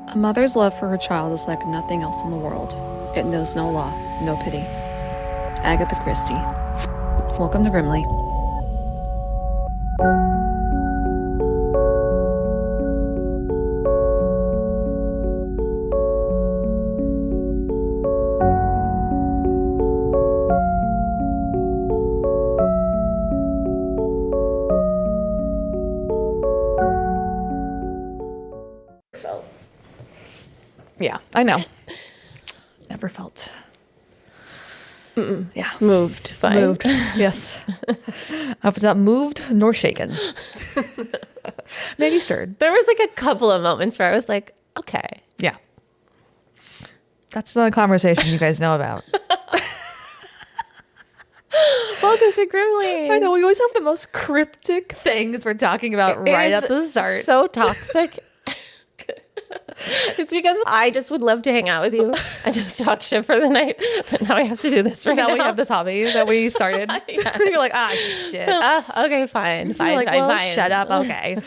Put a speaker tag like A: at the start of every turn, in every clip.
A: A mother's love for her child is like nothing else in the world. It knows no law, no pity. Agatha Christie. Welcome to Grimly. Yeah, I know. Never felt. Yeah.
B: Moved. Fine.
A: Moved. Yes. I was not moved nor shaken. Maybe stirred.
B: There was like a couple of moments where I was like, okay.
A: Yeah. That's the conversation you guys know about.
B: Welcome to Grimly.
A: I know, we always have the most cryptic things we're talking about right at the start.
B: So toxic. It's because I just would love to hang out with you and just talk shit for the night. But now we have to do this right now.
A: We have this hobby that we started.
B: Yeah.
A: You're like, shit.
B: So, okay, fine. Fine.
A: Shut up. Okay.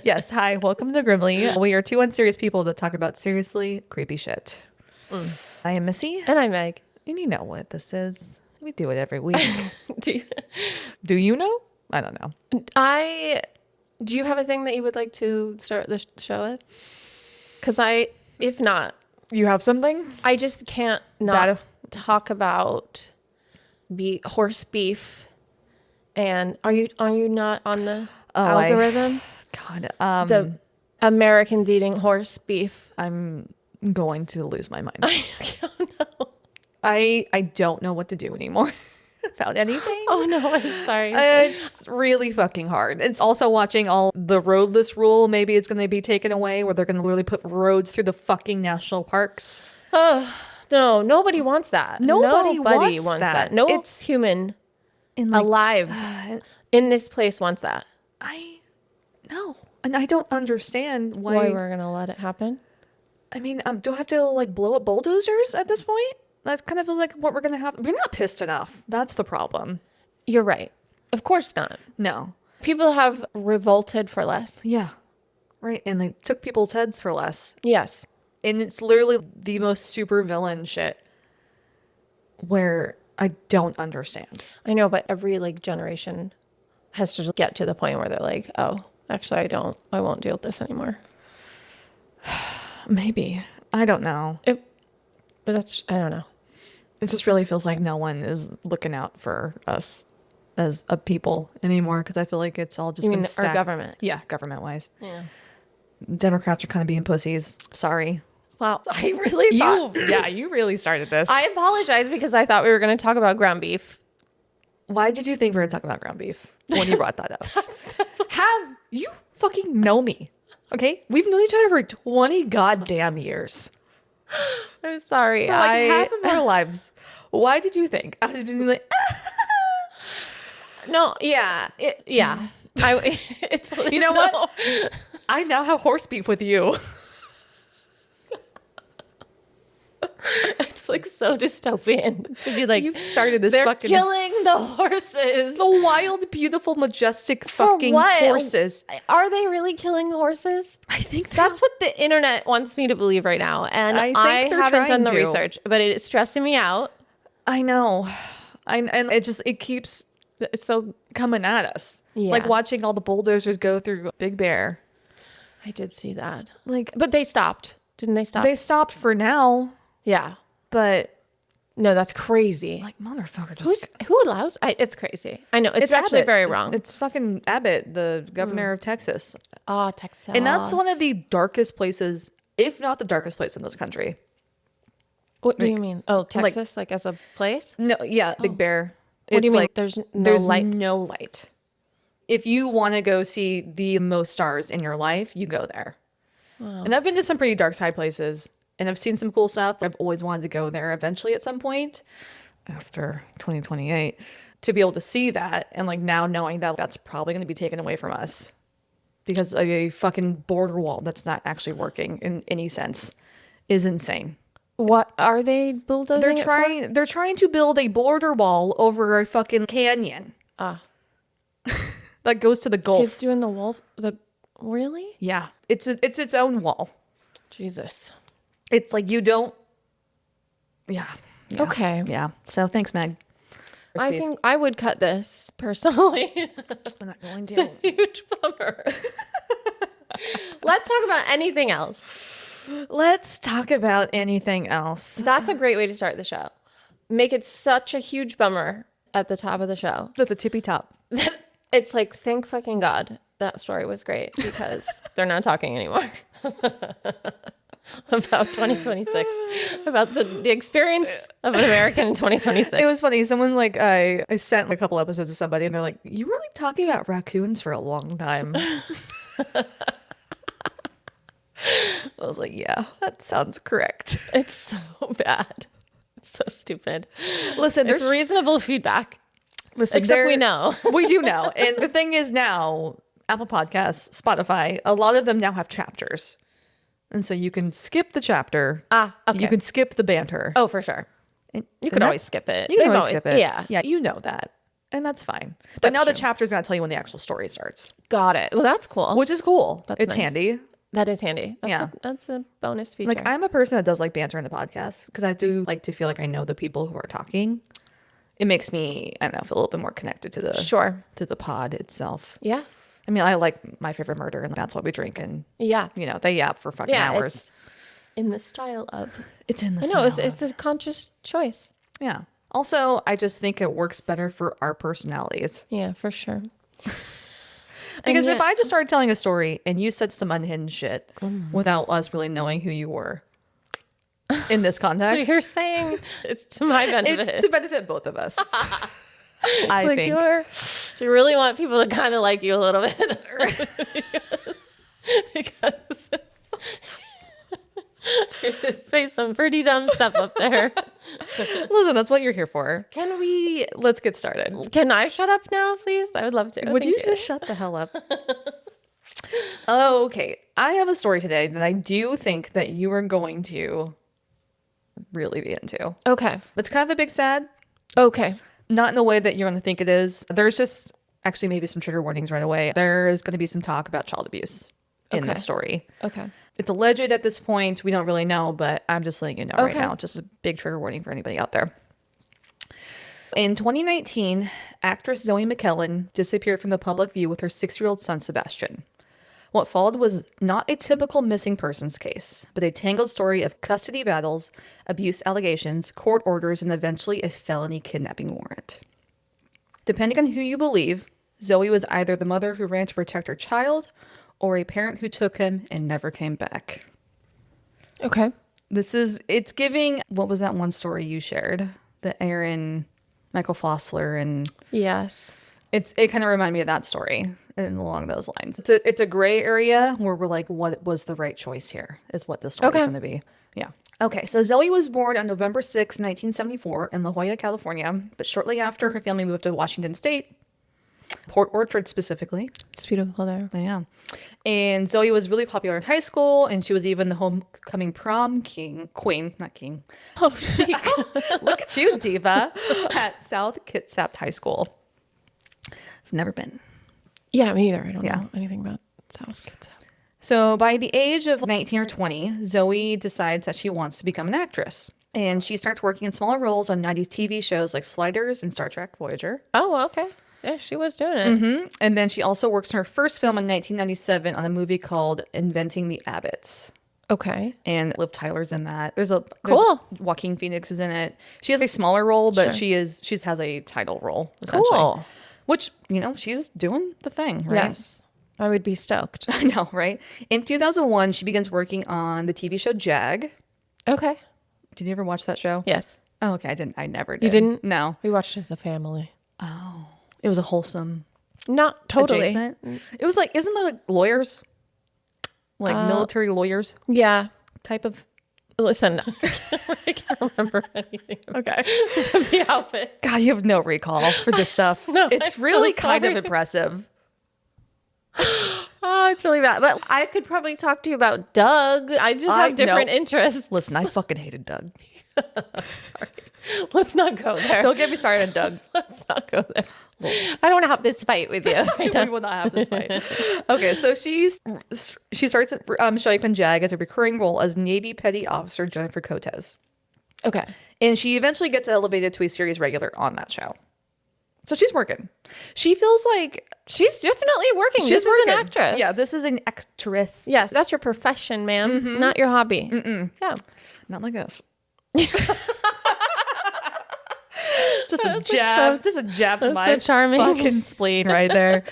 A: Yes. Hi. Welcome to Grimly. We are two unserious people that talk about seriously creepy shit. I am Missy.
B: And I'm Meg.
A: And you know what this is. We do it every week.
B: Do
A: you know? I don't know.
B: Do you have a thing that you would like to start the show with? Because if not,
A: You have something?
B: I just can't not talk about horse beef. And are you not on the algorithm?
A: The
B: Americans eating horse beef.
A: I'm going to lose my mind.
B: I don't know.
A: I don't know what to do anymore about anything.
B: Oh no, I'm sorry.
A: It's really fucking hard. It's also watching all the roadless rule. Maybe it's going to be taken away where they're going to literally put roads through the fucking national parks.
B: No, nobody wants that.
A: Nobody wants that.
B: No
A: It's
B: human alive in this place wants that.
A: I know. And I don't understand
B: Why we're going to let it happen?
A: I mean, do I have to blow up bulldozers at this point? That's kind of like what we're going to have. We're not pissed enough. That's the problem.
B: You're right. Of course not.
A: No.
B: People have revolted for less.
A: Yeah. Right. And they took people's heads for less.
B: Yes.
A: And it's literally the most super villain shit where I don't understand.
B: I know, but every generation has to get to the point where they're like, oh, actually, I won't deal with this anymore.
A: Maybe. I don't know.
B: But I don't know.
A: It just really feels like no one is looking out for us as a people anymore because I feel like it's all just been stacked.
B: Our government.
A: Yeah, government-wise.
B: Yeah.
A: Democrats are kind of being pussies. Sorry.
B: Wow. I really thought...
A: You really started this.
B: I apologize because I thought we were going to talk about ground beef.
A: Why did you think we were going to talk about ground beef when you brought that up? Have you fucking know me? Okay? We've known each other for 20 goddamn years.
B: I'm sorry.
A: For half of our lives. Why did you think? I was being like...
B: No, yeah. It's
A: you know what? I now have horse beef with you.
B: It's so dystopian to be like,
A: you've started this
B: they're
A: fucking...
B: killing the horses.
A: The wild, beautiful, majestic fucking horses.
B: Are they really killing horses?
A: I think
B: that's what the internet wants me to believe right now. And I haven't done the research, but it is stressing me out.
A: I know. And it keeps so coming at us.
B: Yeah.
A: Like watching all the bulldozers go through Big Bear.
B: I did see that. But they stopped. Didn't they stop?
A: They stopped for now.
B: Yeah.
A: But
B: no, that's crazy.
A: Motherfucker.
B: Who allows? It's crazy. I know. It's actually
A: Abbott.
B: very wrong.
A: It's fucking Abbott, the governor of Texas.
B: Oh, Texas.
A: And that's one of the darkest places, if not the darkest place in this country.
B: What do you mean? Oh, Texas, as a place?
A: No, yeah, Big Bear.
B: What do you mean? There's light.
A: No light. If you want to go see the most stars in your life, you go there. Wow. And I've been to some pretty dark side places. And I've seen some cool stuff. I've always wanted to go there eventually at some point after 2028 to be able to see that. And now knowing that that's probably going to be taken away from us because of a fucking border wall that's not actually working in any sense is insane.
B: What are they bulldozing?
A: They're trying to build a border wall over a fucking canyon. That goes to the Gulf.
B: He's doing the wolf. Really?
A: Yeah. It's its own wall.
B: Jesus.
A: It's like you don't. Yeah.
B: Okay.
A: Yeah. So thanks, Meg.
B: I think I would cut this personally.
A: We're not going
B: It's a huge bummer. Let's talk about anything else.
A: Let's talk about anything else.
B: That's a great way to start the show. Make it such a huge bummer at the top of the show.
A: At the tippy top.
B: It's like, thank fucking God that story was great because they're not talking anymore. About 2026, about the experience of an American in 2026.
A: It was funny. Someone like I sent a couple episodes to somebody and they're like, you were like talking about raccoons for a long time. I was like, yeah, that sounds correct.
B: It's so bad. It's so stupid.
A: Listen,
B: it's reasonable feedback.
A: Listen,
B: except we know.
A: We do know. And the thing is now, Apple Podcasts, Spotify, a lot of them now have chapters. And so you can skip the chapter.
B: Okay.
A: You can skip the banter.
B: Oh, for sure. You could always skip it.
A: You can always skip it.
B: Yeah.
A: Yeah, you know that. And that's fine. But now the chapter's going to tell you when the actual story starts.
B: Got it. Well, that's cool.
A: Which is cool.
B: It's nice.
A: Handy.
B: That is handy. That's a bonus feature.
A: Like, I'm a person that does like banter in the podcast because I do like to feel like I know the people who are talking. It makes me, I don't know, feel a little bit more connected to the pod itself.
B: Yeah.
A: I mean, I like My Favorite Murder, and that's what we drink. And they yap for fucking hours.
B: It's in the style of.
A: It's in the
B: style. I know, it's a conscious choice.
A: Yeah. Also, I just think it works better for our personalities.
B: Yeah, for sure.
A: Because if I just started telling a story and you said some unhinged shit without us really knowing who you were in this context.
B: So you're saying it's to my benefit.
A: It's to benefit both of us. I
B: like
A: think.
B: You really want people to kind of like you a little bit. because you just say some pretty dumb stuff up there.
A: Listen, that's what you're here for. Let's get started.
B: Can I shut up now, please? I would love to.
A: Would you just shut the hell up? Okay. I have a story today that I do think that you are going to really be into.
B: Okay.
A: It's kind of a big sad.
B: Okay.
A: Not in the way that you're going to think it is. There's just actually maybe some trigger warnings right away. There is going to be some talk about child abuse in this story.
B: Okay.
A: It's alleged at this point. We don't really know, but I'm just letting you know right now. Just a big trigger warning for anybody out there. In 2019, actress Zoe McLellan disappeared from the public view with her 6-year-old son, Sebastian. What followed was not a typical missing persons case, but a tangled story of custody battles, abuse allegations, court orders, and eventually a felony kidnapping warrant. Depending on who you believe, Zoe was either the mother who ran to protect her child or a parent who took him and never came back.
B: Okay.
A: It's giving, what was that one story you shared? The Aaron, Michael Fossler, and...
B: Yes.
A: It kind of reminded me of that story and along those lines. It's a gray area where we're like, what was the right choice here is what this story is going to be. Yeah. Okay, so Zoe was born on November 6, 1974 in La Jolla, California, but shortly after her family moved to Washington State, Port Orchard specifically.
B: It's beautiful there.
A: Yeah. And Zoe was really popular in high school, and she was even the homecoming prom queen.
B: Oh, chic.
A: Look at you, diva. At South Kitsap High School. I've never been.
B: Yeah, me either. I don't know anything about South Kitsap.
A: So by the age of 19 or 20, Zoe decides that she wants to become an actress. And she starts working in smaller roles on 90s TV shows like Sliders and Star Trek Voyager.
B: Oh, okay. Yeah, she was doing it.
A: Mm-hmm. And then she also works in her first film in 1997 on a movie called Inventing the Abbotts.
B: Okay.
A: And Liv Tyler's in that. There's Joaquin Phoenix is in it. She has a smaller role, but she has a title role, essentially.
B: Cool.
A: Which, she's doing the thing, right?
B: Yes. I would be stoked.
A: I know, right? In 2001, she begins working on the TV show Jag.
B: Okay.
A: Did you ever watch that show?
B: Yes.
A: Oh, okay. I never did.
B: You didn't?
A: No.
B: We watched it as a family.
A: Oh. It was a wholesome.
B: Not totally.
A: Adjacent. It was like, isn't that like lawyers? Like military lawyers?
B: Yeah.
A: Type of.
B: Listen, I can't remember anything.
A: Okay.
B: Of the outfit.
A: God, you have no recall for this stuff.
B: No,
A: it's
B: I'm
A: really
B: so
A: kind of
B: sorry.
A: Impressive.
B: Oh, it's really bad. But I could probably talk to you about Doug. I just have different interests.
A: Listen, I fucking hated Doug.
B: Sorry. Let's not go there.
A: Don't get me started, Doug.
B: Let's not go there. I don't want to have this fight with you.
A: We will not have this fight. Okay, so she starts showing up in JAG as a recurring role as Navy Petty Officer Jennifer Cotes.
B: Okay.
A: And she eventually gets elevated to a series regular on that show. So she's working. She feels like
B: she's definitely working. This is an actress.
A: Yeah, this is an actress.
B: Yes, that's your profession, ma'am, not your hobby. Yeah.
A: Not like this. Just a jab. Just a jab to my fucking spleen right there.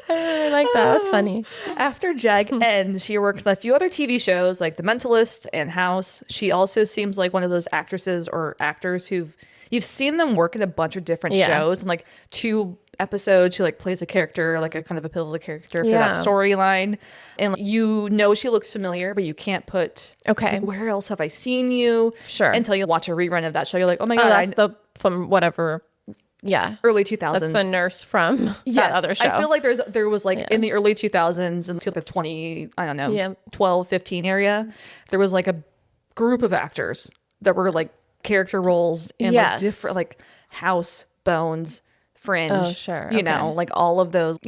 B: I like that. That's funny.
A: After JAG ends, she worked on a few other TV shows like The Mentalist and House. She also seems like one of those actresses or actors you've seen them work in a bunch of different shows. And like 2 episodes, she like plays a character, like a kind of a pivotal character for that storyline. And she looks familiar, but you can't put, like, where else have I seen you?
B: Sure.
A: Until you watch a rerun of that show. You're like, oh my God.
B: That's from whatever. Yeah.
A: Early 2000s.
B: That's the nurse from that other show.
A: I feel like there was like in the early 2000s until the 12, 15 area, there was like a group of actors that were like character roles in like different, like House, Bones, Fringe, like all of those,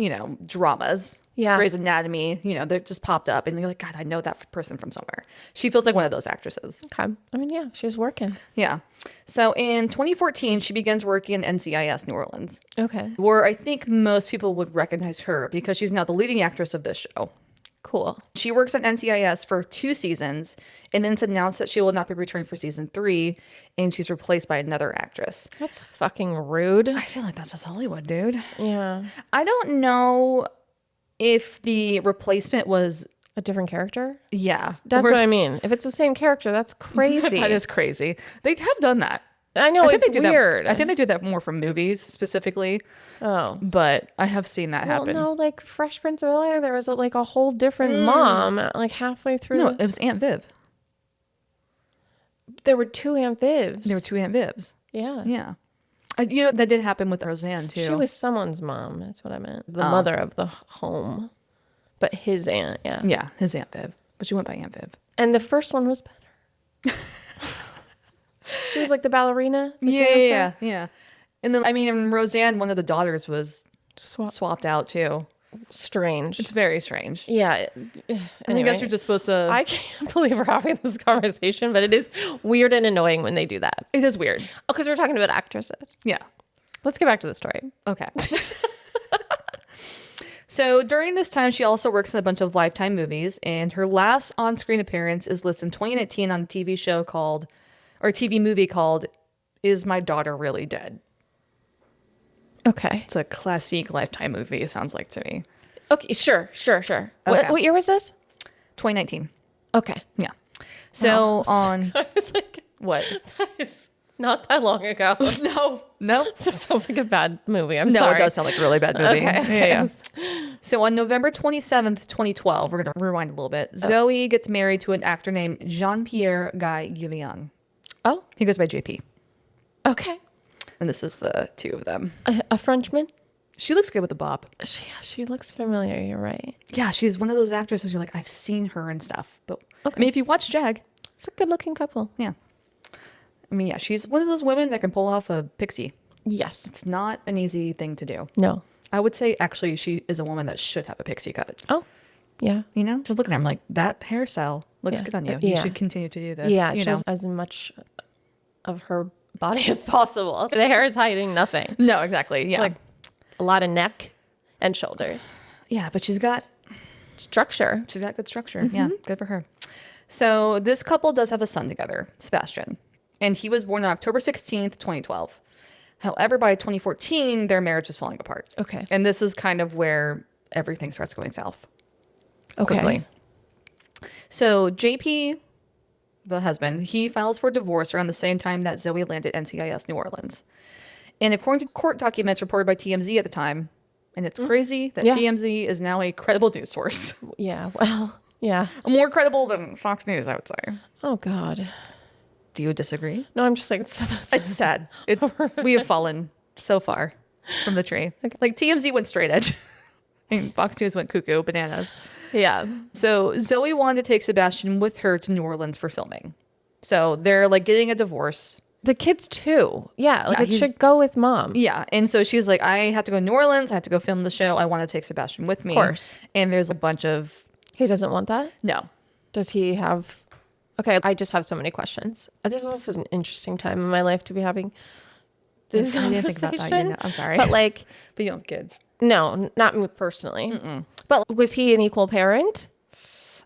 A: dramas. Yeah. Grey's Anatomy, they just popped up and you're like, God, I know that person from somewhere. She feels like one of those actresses.
B: Okay. I mean, yeah, she's working.
A: Yeah. So in 2014, she begins working in NCIS New Orleans.
B: Okay.
A: Where I think most people would recognize her because she's now the leading actress of this show.
B: Cool.
A: She works at NCIS for 2 seasons and then it's announced that she will not be returning for season 3 and she's replaced by another actress.
B: That's fucking rude.
A: I feel like that's just Hollywood, dude.
B: Yeah.
A: I don't know if the replacement was
B: a different character.
A: Yeah.
B: That's what I mean. If it's the same character, that's crazy.
A: That is crazy. They have done that.
B: I know, it's weird.
A: I think they do that more for movies specifically.
B: Oh.
A: But I have seen that happen.
B: No, like Fresh Prince of Bel-Air, there was a whole different mom like halfway through.
A: No, it was Aunt Viv.
B: There were 2 Aunt Vivs.
A: There were 2 Aunt Vivs.
B: Yeah.
A: Yeah. That did happen with Roseanne too.
B: She was someone's mom. That's what I meant. The mother of the home. But his aunt, yeah.
A: Yeah, his Aunt Viv. But she went by Aunt Viv.
B: And the first one was better. She was like the ballerina.
A: Yeah. And then, in Roseanne, one of the daughters was swapped out too.
B: Strange.
A: It's very strange.
B: Yeah.
A: I think you're just supposed to...
B: I can't believe we're having this conversation, but it is weird and annoying when they do that.
A: It is weird.
B: Oh, because we're talking about actresses.
A: Yeah.
B: Let's get back to the story.
A: Okay. So during this time, she also works in a bunch of Lifetime movies, and her last on-screen appearance is listed in 2019 on a TV movie called Is My Daughter Really Dead?
B: Okay.
A: It's a classic Lifetime movie, it sounds like to me.
B: Okay, sure.
A: Okay.
B: What year was this?
A: 2019.
B: Okay.
A: Yeah. So I
B: was like,
A: what?
B: That is not that long ago.
A: No.
B: That sounds like a bad movie. I'm sorry.
A: No, it does sound like a really bad movie.
B: Okay.
A: Yeah. So on November 27th, 2012, we're going to rewind a little bit. Zoe gets married to an actor named Jean-Pierre Guy Guillaume.
B: Oh.
A: He goes by JP.
B: Okay.
A: And this is the 2 of them.
B: A Frenchman?
A: She looks good with a bob.
B: She looks familiar. You're right.
A: Yeah, she's one of those actresses you're like, I've seen her and stuff. But if you watch JAG.
B: It's a good looking couple.
A: Yeah. She's one of those women that can pull off a pixie.
B: Yes.
A: It's not an easy thing to do.
B: No.
A: I would say, actually, she is a woman that should have a pixie cut.
B: Oh, yeah.
A: Just looking at her, I'm like, that hairstyle looks good on you. You should continue to do this.
B: Yeah, it shows as much of her body as possible. The hair is hiding nothing.
A: No, exactly.
B: It's like a lot of neck and shoulders.
A: Yeah, but she's got
B: structure.
A: She's got good structure. Mm-hmm. Yeah, good for her. So this couple does have a son together, Sebastian. And he was born on October 16th, 2012. However, by 2014, their marriage is falling apart.
B: Okay.
A: And this is kind of where everything starts going south.
B: Okay.
A: Quickly. So JP, the husband, he files for divorce around the same time that Zoe landed NCIS New Orleans. And according to court documents reported by TMZ at the time, and it's crazy that TMZ is now a credible news source.
B: Yeah, well, yeah.
A: More credible than Fox News, I would say.
B: Oh, God.
A: Do you disagree?
B: No, I'm just like, it's
A: sad. We have fallen so far from the tree. Okay. Like TMZ went straight edge. And Fox News went cuckoo, bananas.
B: Yeah.
A: So Zoe wanted to take Sebastian with her to New Orleans for filming. So they're like getting a divorce.
B: The kids too. Yeah, like it should go with mom.
A: Yeah, and so she's like, I have to go to New Orleans. I have to go film the show. I want to take Sebastian with me.
B: Of course.
A: And there's a bunch of...
B: He doesn't want that?
A: No.
B: Does he have... Okay, I just have so many questions. This is also an interesting time in my life to be having this conversation. I didn't think about that. I'm sorry. But like...
A: But you don't have kids.
B: No, not me personally. But was he an equal parent?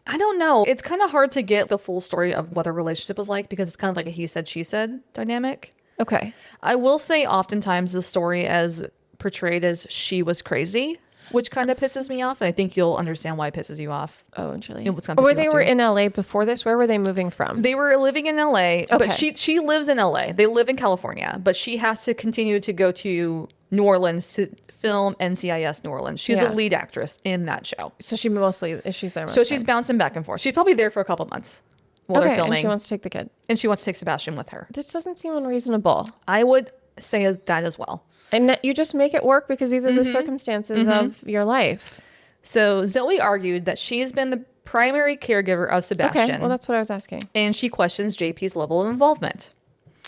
A: I don't know. It's kind of hard to get the full story of what their relationship was like because it's kind of like a he said, she said dynamic.
B: Okay.
A: I will say oftentimes the story as portrayed as she was crazy, which kind of pisses me off. And I think you'll understand why it pisses you off.
B: Oh, actually.
A: Or
B: they were in LA before this? Where were they moving from?
A: They were living in LA, but she lives in LA. They live in California, but she has to continue to go to New Orleans to film NCIS New Orleans. She's a lead actress in that show.
B: So she's there most
A: So she's bouncing back and forth. She's probably there for a couple months while they're filming.
B: And she wants to take the kid.
A: And she wants to take Sebastian with her.
B: This doesn't seem unreasonable.
A: I would say that as well.
B: And you just make it work because these are the circumstances of your life.
A: So Zoe argued that she's been the primary caregiver of Sebastian.
B: Okay, well, that's what I was asking.
A: And she questions JP's level of involvement.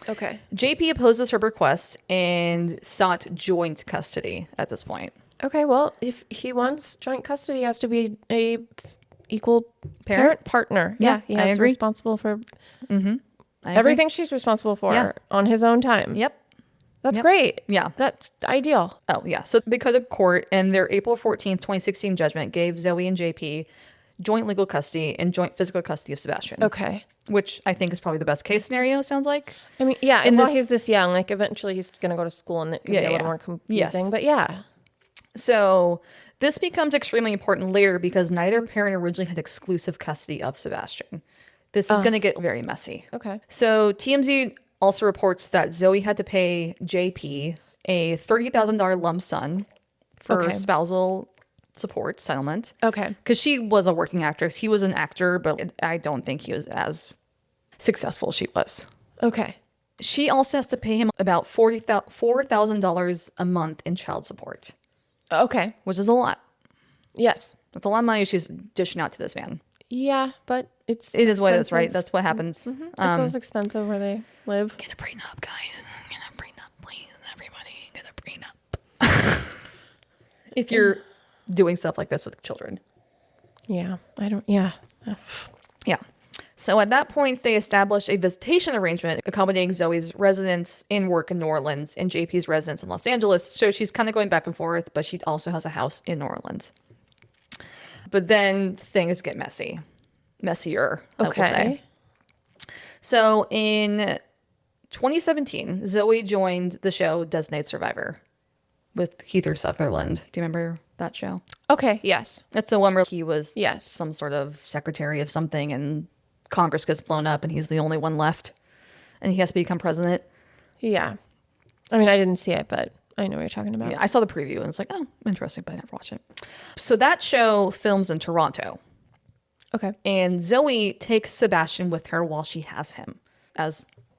B: Okay.
A: JP opposes her request and sought joint custody at this point.
B: Okay, well, if he wants joint custody, he has to be a equal parent partner. Yeah, he has responsible for everything she's responsible for on his own time.
A: Yep.
B: That's great.
A: Yeah.
B: That's ideal.
A: Oh, yeah. So they go to court, and their April 14th, 2016 judgment gave Zoe and JP joint legal custody and joint physical custody of Sebastian.
B: Okay.
A: Which I think is probably the best case scenario, sounds like.
B: I mean, yeah, and while he's this young, like eventually he's going to go to school and it could be a little more confusing. Yes. But yeah.
A: So this becomes extremely important later because neither parent originally had exclusive custody of Sebastian. This is going to get very messy.
B: Okay.
A: So TMZ also reports that Zoe had to pay JP a $30,000 lump sum for spousal support settlement.
B: Okay.
A: Because she was a working actress. He was an actor, but I don't think he was as successful as she was.
B: Okay.
A: She also has to pay him about $4,000 a month in child support.
B: Okay.
A: Which is a lot.
B: Yes.
A: That's a lot of money she's dishing out to this man.
B: Yeah, but it
A: is what it is, right? That's what happens.
B: Mm-hmm. It's so expensive where they live.
A: Get a prenup, guys. Get a prenup, please. Everybody, get a prenup. If you're doing stuff like this with children.
B: Yeah, I don't. Yeah.
A: Yeah. So at that point, they established a visitation arrangement accommodating Zoe's residence and work in New Orleans and JP's residence in Los Angeles. So she's kind of going back and forth, but she also has a house in New Orleans. But then things get messy. Messier, I will say. So in 2017, Zoe joined the show Designated Survivor with Heather Sutherland. Do you remember that show?
B: Okay, yes.
A: That's the one where he was some sort of secretary of something and Congress gets blown up and he's the only one left and he has to become president.
B: Yeah. I mean, I didn't see it, but I know what you're talking about.
A: Yeah, I saw the preview and it's like, oh, interesting, but I never watched it. So that show films in Toronto.
B: Okay.
A: And Zoe takes Sebastian with her while she has him.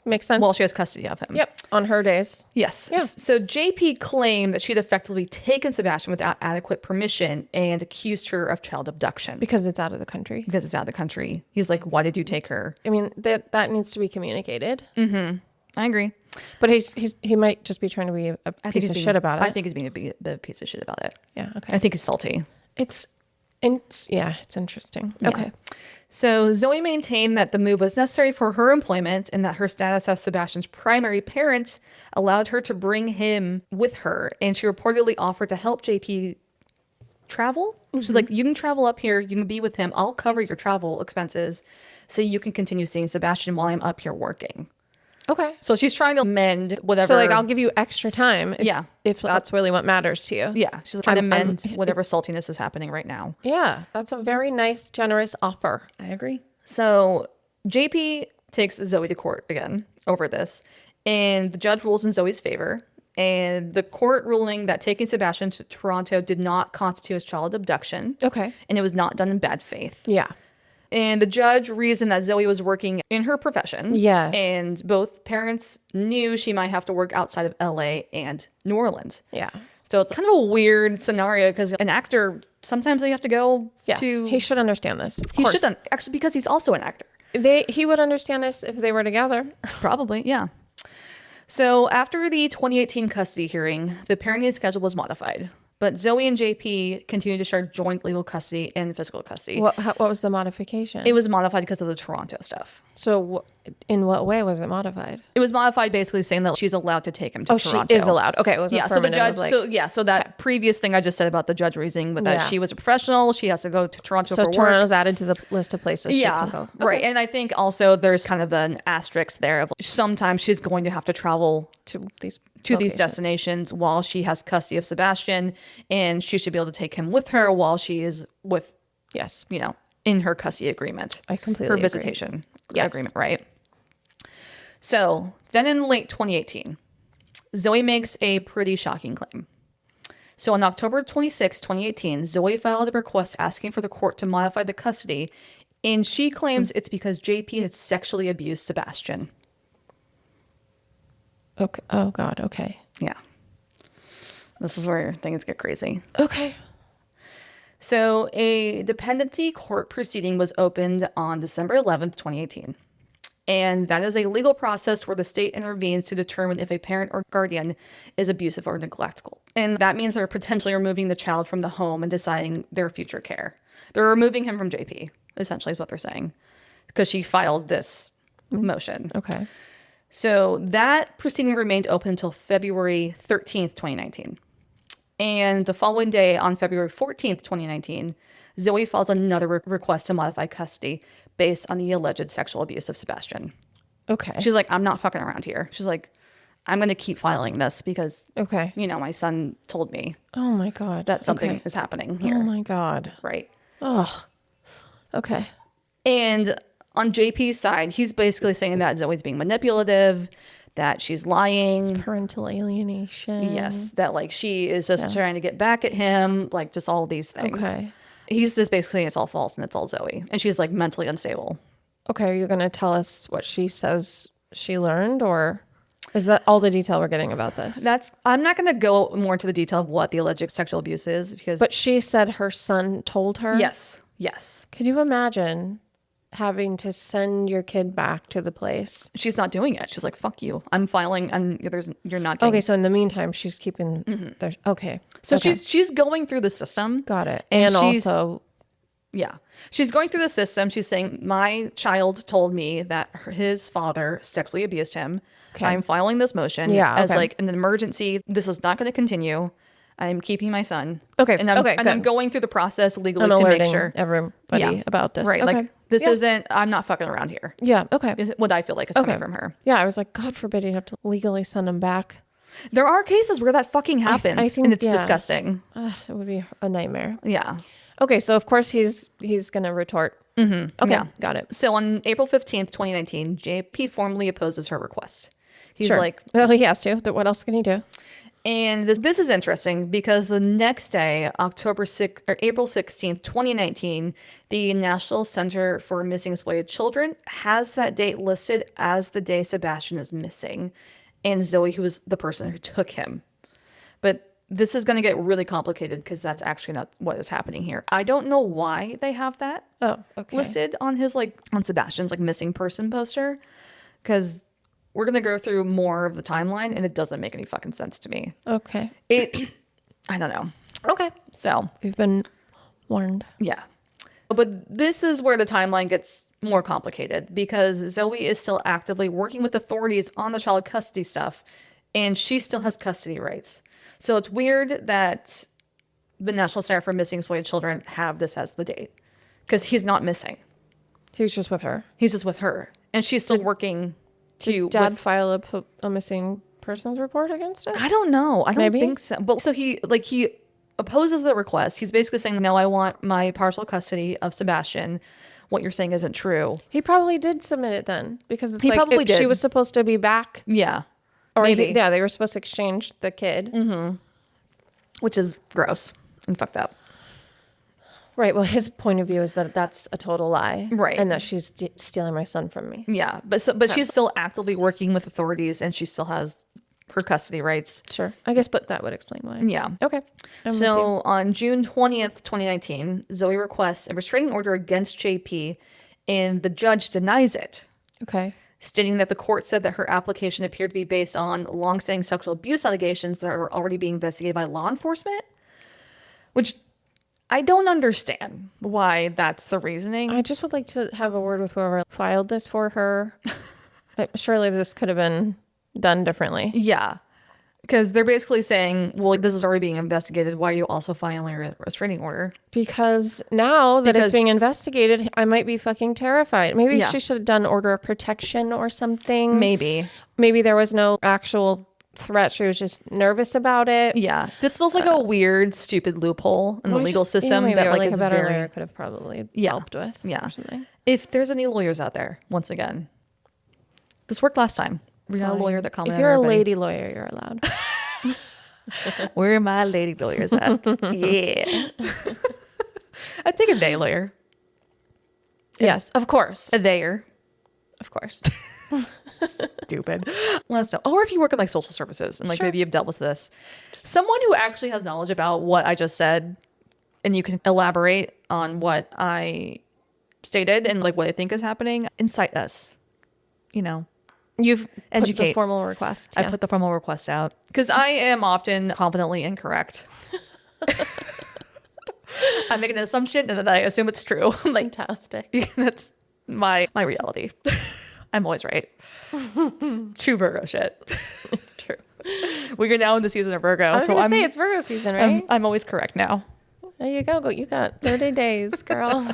B: Makes sense.
A: While she has custody of him.
B: Yep. On her days.
A: Yes.
B: Yeah.
A: So JP claimed that she'd effectively taken Sebastian without adequate permission and accused her of child abduction.
B: Because it's out of the country.
A: He's like, why did you take her?
B: I mean, that needs to be communicated.
A: Mm-hmm. I agree.
B: But he might just be trying to be a piece of shit about it.
A: I think he's being a piece of shit about it.
B: Yeah. Okay.
A: I think he's salty.
B: It's interesting.
A: Yeah.
B: Okay.
A: So Zoe maintained that the move was necessary for her employment and that her status as Sebastian's primary parent allowed her to bring him with her. And she reportedly offered to help JP travel. Mm-hmm. She's like, you can travel up here. You can be with him. I'll cover your travel expenses so you can continue seeing Sebastian while I'm up here working.
B: Okay.
A: So she's trying to mend whatever.
B: So like, I'll give you extra time. If
A: that's
B: that's really what matters to you.
A: Yeah. She's trying to mend whatever saltiness is happening right now.
B: Yeah. That's a very nice, generous offer.
A: I agree. So JP takes Zoe to court again over this, and the judge rules in Zoe's favor. And the court ruling that taking Sebastian to Toronto did not constitute as child abduction.
B: Okay.
A: And it was not done in bad faith.
B: Yeah.
A: And the judge reasoned that Zoe was working in her profession.
B: Yes.
A: And both parents knew she might have to work outside of LA and New Orleans.
B: Yeah.
A: So it's kind of a weird scenario because an actor, sometimes they have to go to...
B: He should understand this.
A: He should, actually, because he's also an actor.
B: He would understand this if they were together.
A: Probably, yeah. So after the 2018 custody hearing, the parenting schedule was modified. But Zoe and JP continued to share joint legal custody and physical custody.
B: What was the modification?
A: It was modified because of the Toronto stuff.
B: So in what way was it modified?
A: It was modified basically saying that she's allowed to take him to Toronto.
B: She is allowed. Okay, it was
A: So the judge, so that previous thing I just said about the judge reasoning, but that she was a professional, she has to go to Toronto for work. So
B: Toronto's added to the list of places she can go. Okay.
A: Right. And I think also there's kind of an asterisk there of sometimes she's going to have to travel to these destinations while she has custody of Sebastian, and she should be able to take him with her while she is with, in her custody agreement.
B: I completely
A: her
B: agree.
A: visitation agreement, right? So then in late 2018, Zoe makes a pretty shocking claim. So on October 26, 2018, Zoe filed a request asking for the court to modify the custody, and she claims it's because JP had sexually abused Sebastian.
B: Okay. Oh, God. Okay.
A: Yeah. This is where things get crazy.
B: Okay.
A: So a dependency court proceeding was opened on December 11th, 2018. And that is a legal process where the state intervenes to determine if a parent or guardian is abusive or neglectful. And that means they're potentially removing the child from the home and deciding their future care. They're removing him from JP, essentially is what they're saying, because she filed this motion.
B: Okay.
A: So that proceeding remained open until February 13th, 2019. And the following day, on February 14th, 2019, Zoe files another request to modify custody based on the alleged sexual abuse of Sebastian.
B: Okay.
A: She's like, I'm not fucking around here. She's like, I'm going to keep filing this because, my son told me.
B: Oh, my God.
A: That something is happening here.
B: Oh, my God.
A: Right.
B: Oh, okay.
A: And on JP's side, he's basically saying that Zoe's being manipulative, that she's lying.
B: It's parental alienation.
A: Yes, that like she is just trying to get back at him, like just all these things.
B: Okay.
A: He's just basically saying it's all false and it's all Zoe. And she's like mentally unstable.
B: Okay, are you going to tell us what she says she learned, or is that all the detail we're getting about this?
A: I'm not going to go more into the detail of what the alleged sexual abuse is because...
B: But she said her son told her?
A: Yes.
B: Could you imagine having to send your kid back to the place?
A: She's not doing it. She's like, fuck you. I'm filing and you're not getting...
B: Okay, so in the meantime, she's keeping... Okay.
A: So she's going through the system.
B: Got it. And also...
A: Yeah. She's going through the system. She's saying, my child told me that his father sexually abused him. Okay. I'm filing this motion as like an emergency. This is not going to continue. I'm keeping my son.
B: Okay.
A: And I'm going through the process legally to make sure
B: everybody about this.
A: Right. Okay. Like this isn't, I'm not fucking around here.
B: Yeah. Okay.
A: Is what I feel like is coming from her.
B: Yeah. I was like, God forbid you have to legally send him back.
A: There are cases where that fucking happens I think, and it's disgusting.
B: It would be a nightmare.
A: Yeah.
B: Okay. So of course he's going to retort. Mm-hmm. Okay. Yeah. Got it.
A: So on April 15th, 2019, JP formally opposes her request. He's like,
B: well, he has to. What else can he do?
A: And this is interesting because the next day, April 16th, 2019, the National Center for Missing Exploited Children has that date listed as the day Sebastian is missing, and Zoe, who was the person who took him. But this is going to get really complicated because that's actually not what is happening here. I don't know why they have that listed on his on Sebastian's missing person poster, because we're going to go through more of the timeline and it doesn't make any fucking sense to me.
B: Okay.
A: I don't know.
B: Okay.
A: So
B: we've been warned.
A: Yeah. But this is where the timeline gets more complicated because Zoe is still actively working with authorities on the child custody stuff and she still has custody rights. So it's weird that the National Center for Missing Exploited Children have this as the date because he's not missing.
B: He's just with her.
A: He's just with her. And she's still working
B: Did Dad file a missing persons report against it?
A: I don't know. I don't think so. But so he opposes the request. He's basically saying, no, I want my partial custody of Sebastian. What you're saying isn't true.
B: He probably did submit it then because it's probably did. She was supposed to be back.
A: Yeah.
B: Or maybe. They were supposed to exchange the kid.
A: Mm-hmm. Which is gross and fucked up.
B: Right. Well, his point of view is that that's a total lie.
A: Right.
B: And that she's stealing my son from me.
A: Yeah. But she's still actively working with authorities and she still has her custody rights.
B: Sure. I guess, but that would explain why.
A: Yeah.
B: Okay.
A: So on June 20th, 2019, Zoe requests a restraining order against JP and the judge denies it.
B: Okay.
A: Stating that the court said that her application appeared to be based on longstanding sexual abuse allegations that are already being investigated by law enforcement, which I don't understand why that's the reasoning.
B: I just would like to have a word with whoever filed this for her. Surely this could have been done differently.
A: Yeah. Because they're basically saying, well, this is already being investigated. Why are you also filing a restraining order?
B: Because now that it's being investigated, I might be fucking terrified. Maybe she should have done order of protection or something.
A: Maybe
B: there was no actual threat. She was just nervous about it.
A: Yeah. This feels like a weird, stupid loophole in the legal system that
B: like a better lawyer could have probably helped with.
A: Yeah.
B: Or something.
A: If there's any lawyers out there, once again, this worked last time. We got a lawyer that commented.
B: If you're a lady lawyer, you're allowed.
A: Where are my lady lawyers at? Yeah. I'd take a day lawyer.
B: Yes, of course.
A: A dayer.
B: Of course.
A: Stupid. Let's know. Or if you work in like social services and like maybe you've dealt with this. Someone who actually has knowledge about what I just said and you can elaborate on what I stated and like what I think is happening, incite us. You know.
B: You've
A: educate.
B: Put the formal request.
A: I put the formal request out because I am often confidently incorrect. I make an assumption and then I assume it's true. Like,
B: fantastic.
A: That's my reality. I'm always right. It's true Virgo shit.
B: It's true.
A: We are now in the season of Virgo.
B: I was going to say it's Virgo season, right?
A: I'm always correct now.
B: There you go. You got 30 days, girl.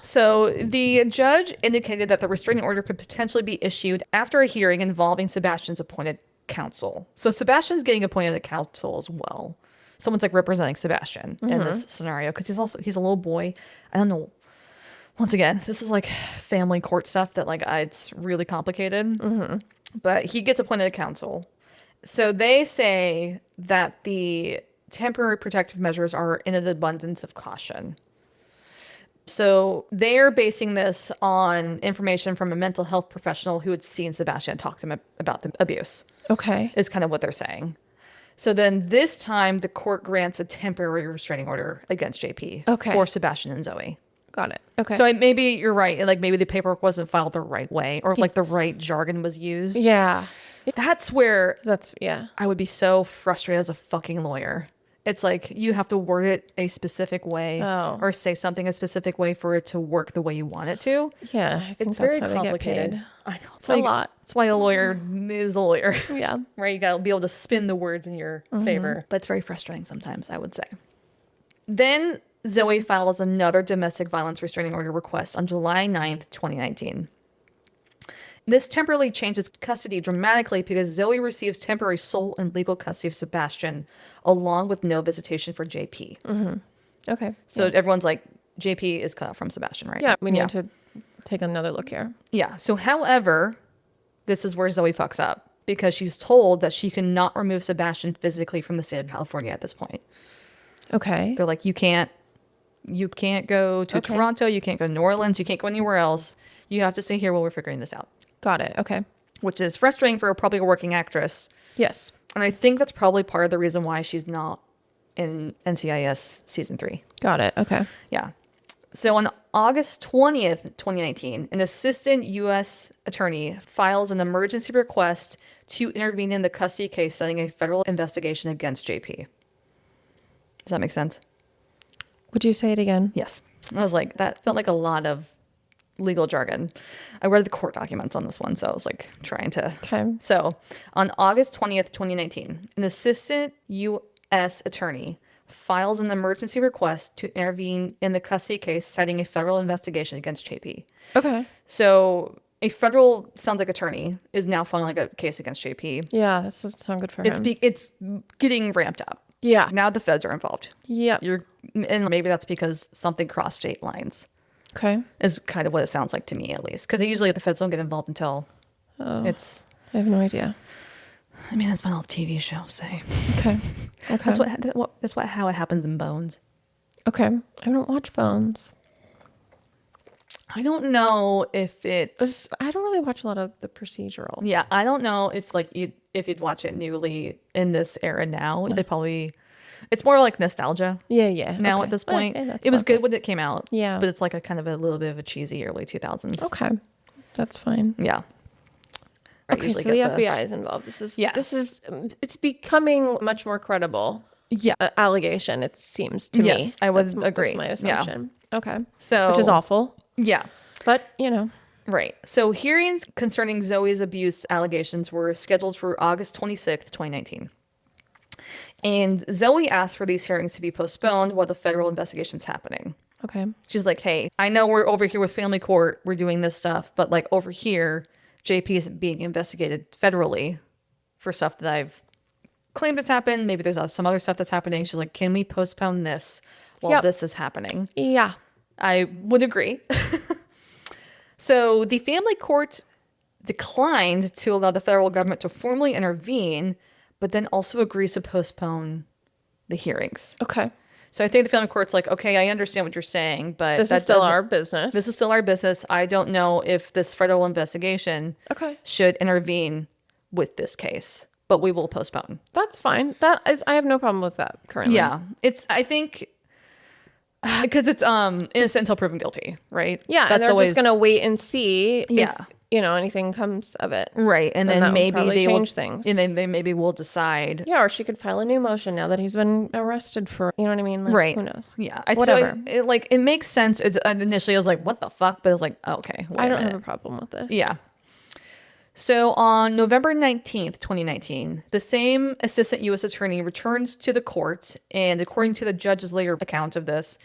A: So the judge indicated that the restraining order could potentially be issued after a hearing involving Sebastian's appointed counsel. So Sebastian's getting appointed a counsel as well. Someone's like representing Sebastian in this scenario because he's a little boy. I don't know. Once again, this is like family court stuff that like it's really complicated. But he gets appointed a counsel. So they say that the temporary protective measures are in an abundance of caution. So they're basing this on information from a mental health professional who had seen Sebastian talk to him about the abuse.
B: Okay.
A: Is kind of what they're saying. So then this time the court grants a temporary restraining order against JP for Sebastian and Zoe.
B: Got it. Okay.
A: So maybe you're right. Like maybe the paperwork wasn't filed the right way or like the right jargon was used.
B: Yeah.
A: That's where
B: I
A: would be so frustrated as a fucking lawyer. It's like you have to word it a specific way or say something a specific way for it to work the way you want it to.
B: Yeah, I think
A: it's
B: that's
A: very
B: how
A: complicated.
B: They get paid.
A: I know. It's
B: a lot.
A: That's why a lawyer is a lawyer.
B: Yeah.
A: Right? You got to be able to spin the words in your favor. But it's very frustrating sometimes, I would say. Then Zoe files another domestic violence restraining order request on July 9th, 2019. This temporarily changes custody dramatically because Zoe receives temporary sole and legal custody of Sebastian, along with no visitation for JP.
B: Okay.
A: So everyone's like, JP is cut off from Sebastian, right?
B: Yeah, we need to take another look here.
A: Yeah. So, however, this is where Zoe fucks up because she's told that she cannot remove Sebastian physically from the state of California at this point.
B: Okay.
A: They're like, you can't go to Toronto, you can't go to New Orleans, you can't go anywhere else. You have to stay here while we're figuring this out.
B: Got it. Okay.
A: Which is frustrating for probably a working actress.
B: Yes.
A: And I think that's probably part of the reason why she's not in NCIS season 3.
B: Got it. Okay.
A: Yeah. So on August 20th, 2019, an assistant U.S. attorney files an emergency request to intervene in the custody case setting a federal investigation against JP. Does that make sense?
B: Would you say it again?
A: Yes. I was like, that felt like a lot of legal jargon. I read the court documents on this one, so I was like trying to.
B: Okay.
A: So on August 20th, 2019, an assistant U.S. attorney files an emergency request to intervene in the custody case citing a federal investigation against JP.
B: Okay.
A: So a federal, sounds like attorney, is now filing a case against JP.
B: Yeah, that doesn't sound good for him.
A: It's getting ramped up.
B: Yeah.
A: Now the feds are involved.
B: Yeah.
A: And maybe that's because something crossed state lines.
B: Okay.
A: Is kind of what it sounds like to me, at least. Because usually the feds don't get involved until it's...
B: I have no idea.
A: I mean, that's what all the TV shows say.
B: Okay. Okay.
A: That's how it happens in Bones.
B: Okay. I don't watch Bones.
A: I don't know if it's...
B: I don't really watch a lot of the procedurals.
A: Yeah, I don't know if you'd watch it newly in this era now. They probably... It's more like nostalgia.
B: Yeah.
A: Now
B: Okay.
A: at this point,
B: That's
A: it was
B: okay.
A: good when it came out.
B: Yeah.
A: But it's like a kind of a little bit of a cheesy early 2000s.
B: Okay. That's fine.
A: Yeah. I
B: Okay,
A: usually
B: so the
A: get
B: FBI is involved. This is
A: Yes.
B: it's becoming much more credible.
A: Yeah.
B: Allegation, it seems to me.
A: Yes, I would agree.
B: That's my
A: Yeah.
B: assumption. Okay.
A: So
B: Which is awful.
A: Yeah.
B: But, you know.
A: Right. So hearings concerning Zoe's abuse allegations were scheduled for August 26th, 2019. And Zoe asked for these hearings to be postponed while the federal investigation's happening.
B: Okay.
A: She's like, hey, I know we're over here with family court, we're doing this stuff, but like over here, JP is being investigated federally for stuff that I've claimed has happened. Maybe there's some other stuff that's happening. She's like, can we postpone this while this is happening?
B: Yeah.
A: I would agree. So the family court declined to allow the federal government to formally intervene, but then also agrees to postpone the hearings.
B: Okay.
A: So I think the family court's like, okay, I understand what you're saying, but
B: This is still our business.
A: This is still our business. I don't know if this federal investigation should intervene with this case, but we will postpone.
B: That's fine. I have no problem with that currently.
A: Yeah. I think because it's innocent until proven guilty, right?
B: Yeah, and they're just gonna wait and see if anything comes of it.
A: Right. And then maybe they
B: change things.
A: And then they maybe will decide.
B: Yeah, or she could file a new motion now that he's been arrested for, you know what I mean? Like,
A: right.
B: Who knows?
A: Yeah.
B: Whatever.
A: So it makes sense. Initially I was like, what the fuck? But I was like, okay.
B: I don't have a problem with this.
A: Yeah. So on November 19th, 2019, the same assistant U.S. attorney returns to the court, and according to the judge's later account of this,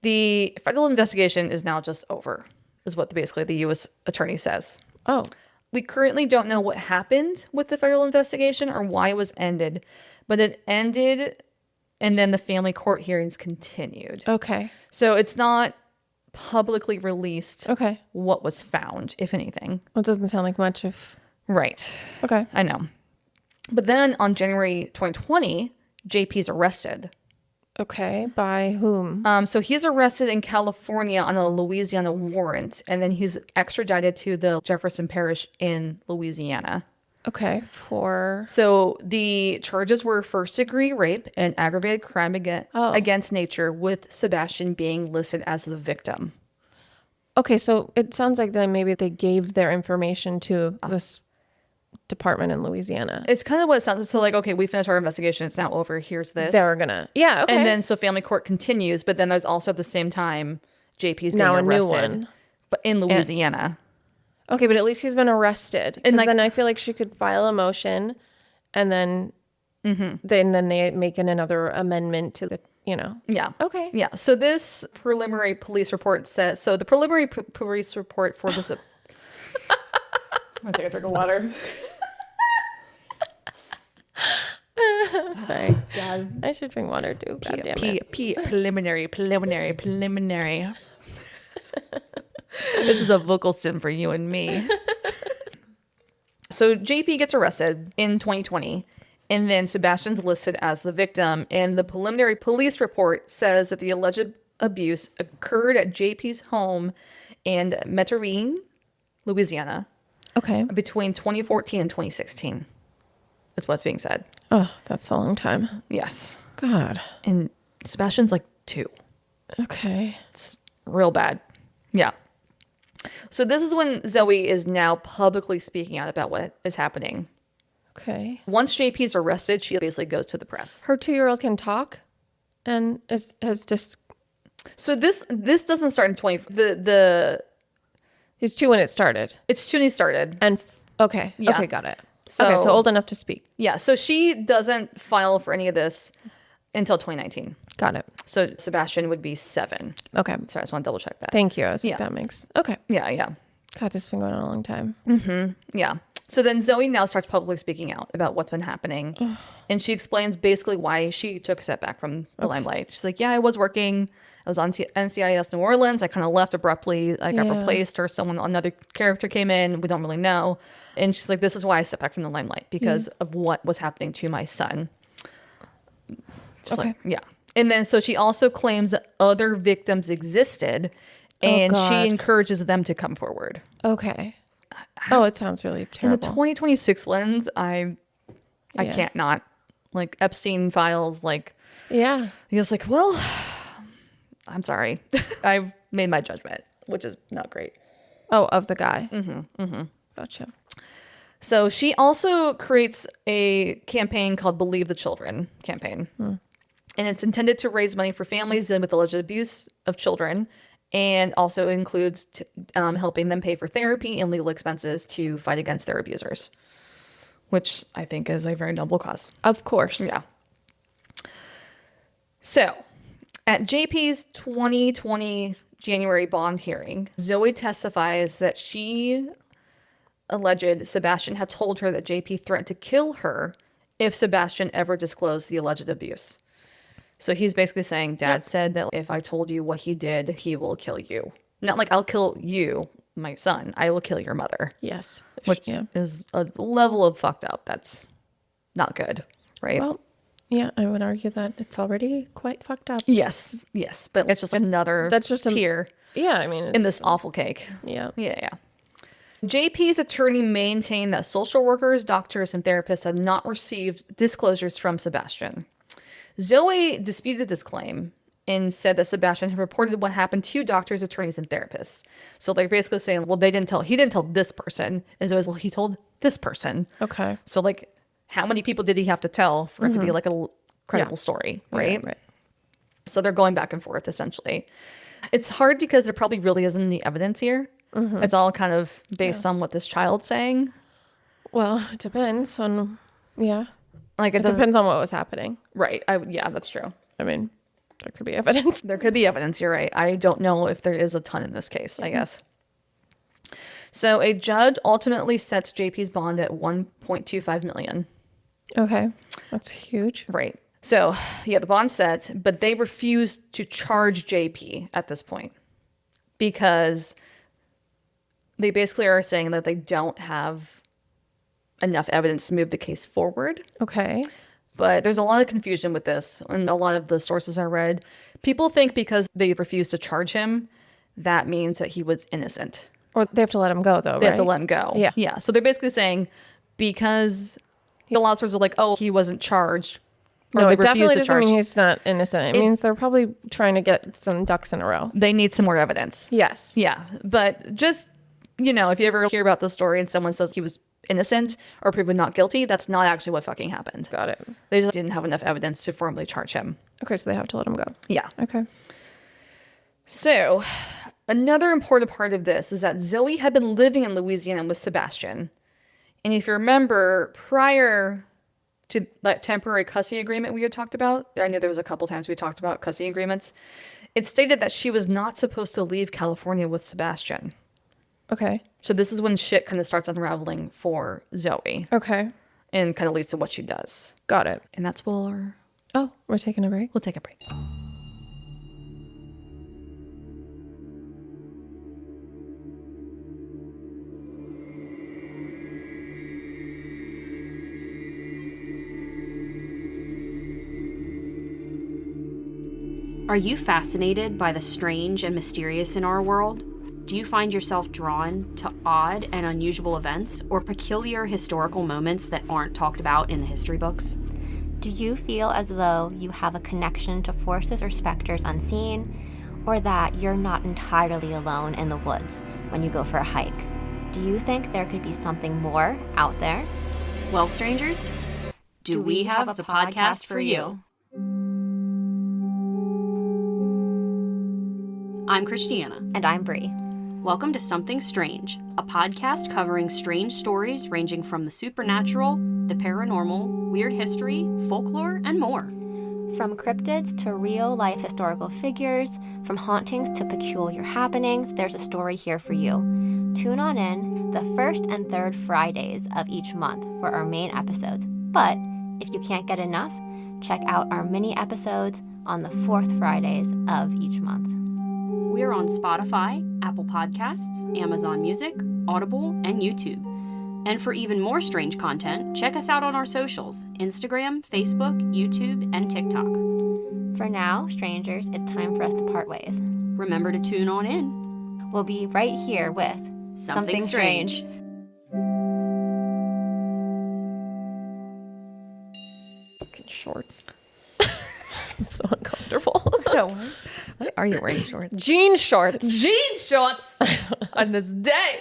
A: the federal investigation is now just over, is what basically the U.S. attorney says.
B: Oh.
A: We currently don't know what happened with the federal investigation or why it was ended, but it ended, and then the family court hearings continued.
B: Okay.
A: So it's not publicly released what was found, if anything.
B: Well, it doesn't sound like much if...
A: Right.
B: Okay.
A: I know. But then on January 2020, JP's arrested.
B: Okay. By whom?
A: So he's arrested in California on a Louisiana warrant, and then he's extradited to the Jefferson Parish in Louisiana.
B: Okay.
A: So the charges were first-degree rape and aggravated crime against nature, with Sebastian being listed as the victim.
B: Okay, so it sounds like then maybe they gave their information to this department in Louisiana.
A: It's kind of what it sounds. So like, okay, we finished our investigation. It's now over. Here's this.
B: They're gonna, yeah, okay.
A: And then so family court continues, but then there's also at the same time JP's getting
B: now a
A: arrested,
B: new one,
A: but in Louisiana.
B: Okay, but at least he's been arrested. And then I feel like she could file a motion, and then then they make another amendment to the,
A: Yeah.
B: Okay.
A: Yeah. So this preliminary police report says, so the preliminary police report for this. I'm going to take a drink of water.
B: Sorry. God, I should drink water too. God damn it.
A: Preliminary. This is a vocal stim for you and me. So JP gets arrested in 2020, and then Sebastian's listed as the victim. And the preliminary police report says that the alleged abuse occurred at JP's home in Metairie, Louisiana.
B: Okay.
A: Between 2014 and 2016. That's what's being said.
B: Oh, that's a long time.
A: Yes.
B: God.
A: And Sebastian's like 2.
B: Okay.
A: It's real bad. Yeah. So this is when Zoe is now publicly speaking out about what is happening.
B: Okay.
A: Once JP's arrested, she basically goes to the press.
B: Her 2-year-old can talk, and has just.
A: So this doesn't start in 20.
B: He's 2 when it started.
A: It's 2 when he started.
B: And okay.
A: Yeah.
B: Okay, got it. So old enough to speak.
A: Yeah. So she doesn't file for any of this until 2019.
B: Got it.
A: So Sebastian would be 7.
B: Okay.
A: Sorry, I just want to double check that.
B: Thank you. That makes okay.
A: Yeah.
B: God, this has been going on a long time.
A: Yeah. So then Zoe now starts publicly speaking out about what's been happening. And she explains basically why she took a step back from the limelight. She's like, yeah, I was working. I was on NCIS New Orleans. I kind of left abruptly. I got replaced, or another character came in. We don't really know. And she's like, this is why I stepped back from the limelight, because of what was happening to my son. Just like, yeah. And then so she also claims that other victims existed, and she encourages them to come forward.
B: Okay. Oh, it sounds really terrible.
A: In the 2026 lens, I can't not. Like Epstein files, like
B: Yeah.
A: He was like, well, I'm sorry. I've made my judgment, which is not great.
B: Oh, of the guy. Gotcha.
A: So she also creates a campaign called Believe the Children campaign. And it's intended to raise money for families dealing with alleged abuse of children, and also includes helping them pay for therapy and legal expenses to fight against their abusers, which I think is a very noble cause.
B: Of course.
A: Yeah. So at JP's 2020 January bond hearing, Zoe testifies that she alleged Sebastian had told her that JP threatened to kill her if Sebastian ever disclosed the alleged abuse. So he's basically saying, Dad said that if I told you what he did, he will kill you. Not like I'll kill you, my son. I will kill your mother.
B: Yes.
A: Which is a level of fucked up. That's not good, right?
B: Well, yeah, I would argue that it's already quite fucked up.
A: Yes. But it's just another tier
B: I mean,
A: in this awful cake.
B: Yeah.
A: JP's attorney maintained that social workers, doctors, and therapists had not received disclosures from Sebastian. Zoe disputed this claim and said that Sebastian had reported what happened to doctors, attorneys, and therapists. So they're basically saying, well, he didn't tell this person. And Zoe's, well, he told this person.
B: Okay.
A: So like, how many people did he have to tell for it to be like a credible story, right?
B: Right.
A: So they're going back and forth, essentially. It's hard because there probably really isn't any evidence here. It's all kind of based on what this child's saying.
B: Well, it depends on,
A: Like
B: it depends on what was happening.
A: Right. That's true.
B: I mean, there could be evidence.
A: There could be evidence. You're right. I don't know if there is a ton in this case, I guess. So a judge ultimately sets JP's bond at $1.25 million.
B: Okay. That's huge.
A: Right. So, the bond's set, but they refused to charge JP at this point because they basically are saying that they don't have enough evidence to move the case forward.
B: Okay.
A: But there's a lot of confusion with this. And a lot of the sources I read, people think because they refused to charge him, that means that he was innocent.
B: Or they have to let him go, though,
A: They have to let him go.
B: Yeah.
A: Yeah. So they're basically saying because a lot of sources are like, oh, he wasn't charged. Or
B: No,
A: they
B: it definitely
A: refused to
B: doesn't
A: charge.
B: mean he's not innocent. It means they're probably trying to get some ducks in a row.
A: They need some more evidence.
B: Yes.
A: Yeah. But just, if you ever hear about the story and someone says he was innocent or proven not guilty, that's not actually what fucking happened.
B: Got it.
A: They just didn't have enough evidence to formally charge him.
B: Okay, so they have to let him go.
A: Yeah.
B: Okay.
A: So another important part of this is that Zoe had been living in Louisiana with Sebastian. And if you remember, prior to that temporary custody agreement we had talked about, I know there was a couple times we talked about custody agreements, it stated that she was not supposed to leave California with Sebastian.
B: Okay.
A: So this is when shit kind of starts unraveling for Zoe.
B: Okay.
A: And kind of leads to what she does.
B: Got it.
A: And that's where
B: Oh, we're taking a break?
A: we'll take a break.
C: Are you fascinated by the strange and mysterious in our world? Do you find yourself drawn to odd and unusual events or peculiar historical moments that aren't talked about in the history books?
D: Do you feel as though you have a connection to forces or specters unseen, or that you're not entirely alone in the woods when you go for a hike? Do you think there could be something more out there?
C: Well, strangers, do we have the podcast for you? I'm Christiana.
D: And I'm Bree.
C: Welcome to Something Strange, a podcast covering strange stories ranging from the supernatural, the paranormal, weird history, folklore, and more.
D: From cryptids to real-life historical figures, from hauntings to peculiar happenings, there's a story here for you. Tune on in the first and third Fridays of each month for our main episodes. But if you can't get enough, check out our mini episodes on the fourth Fridays of each month.
C: We're on Spotify, Apple Podcasts, Amazon Music, Audible, and YouTube. And for even more strange content, check us out on our socials, Instagram, Facebook, YouTube, and TikTok.
D: For now, strangers, it's time for us to part ways.
C: Remember to tune on in.
D: We'll be right here with
C: Something Strange.
B: Fucking shorts. I'm so uncomfortable.
A: No. Why are you wearing shorts?
B: Jean shorts.
A: Jean shorts on this day.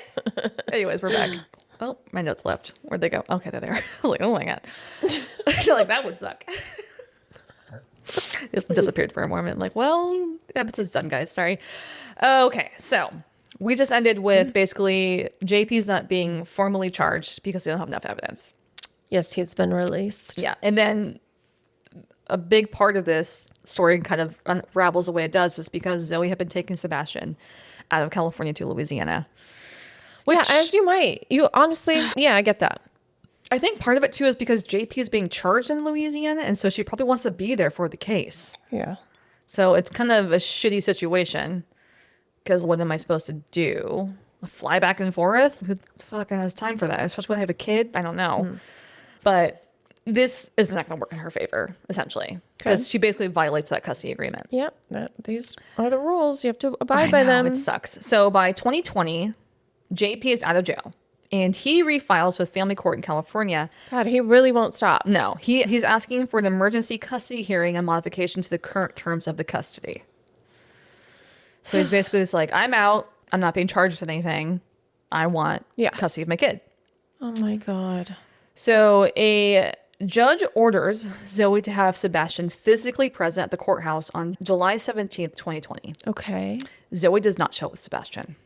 A: Anyways, we're back. Oh, my notes left. Where'd they go? Okay, they're there. I'm like, oh my God. I feel like that would suck. Just disappeared for a moment. Like, well, episode's done, guys. Sorry. Okay, so we just ended with basically JP's not being formally charged because they don't have enough evidence.
B: Yes, he's been released.
A: Yeah, and then a big part of this story kind of unravels the way it does is because Zoe had been taking Sebastian out of California to Louisiana. Which,
B: yeah, as you might. You honestly, yeah, I get that.
A: I think part of it too is because JP is being charged in Louisiana, and so she probably wants to be there for the case.
B: Yeah.
A: So it's kind of a shitty situation because what am I supposed to do? Fly back and forth? Who fucking has time for that? Especially when I have a kid? I don't know. But this is not going to work in her favor, essentially, because she basically violates that custody agreement.
B: Yeah, these are the rules. You have to abide by them.
A: It sucks. So by 2020, JP is out of jail. And he refiles with family court in California.
B: God, he really won't stop.
A: No, he's asking for an emergency custody hearing and modification to the current terms of the custody. So he's basically just like, I'm out. I'm not being charged with anything. I want custody of my kid.
B: Oh my God.
A: So a judge orders Zoe to have Sebastian physically present at the courthouse on July 17th, 2020.
B: Okay.
A: Zoe does not show up with Sebastian.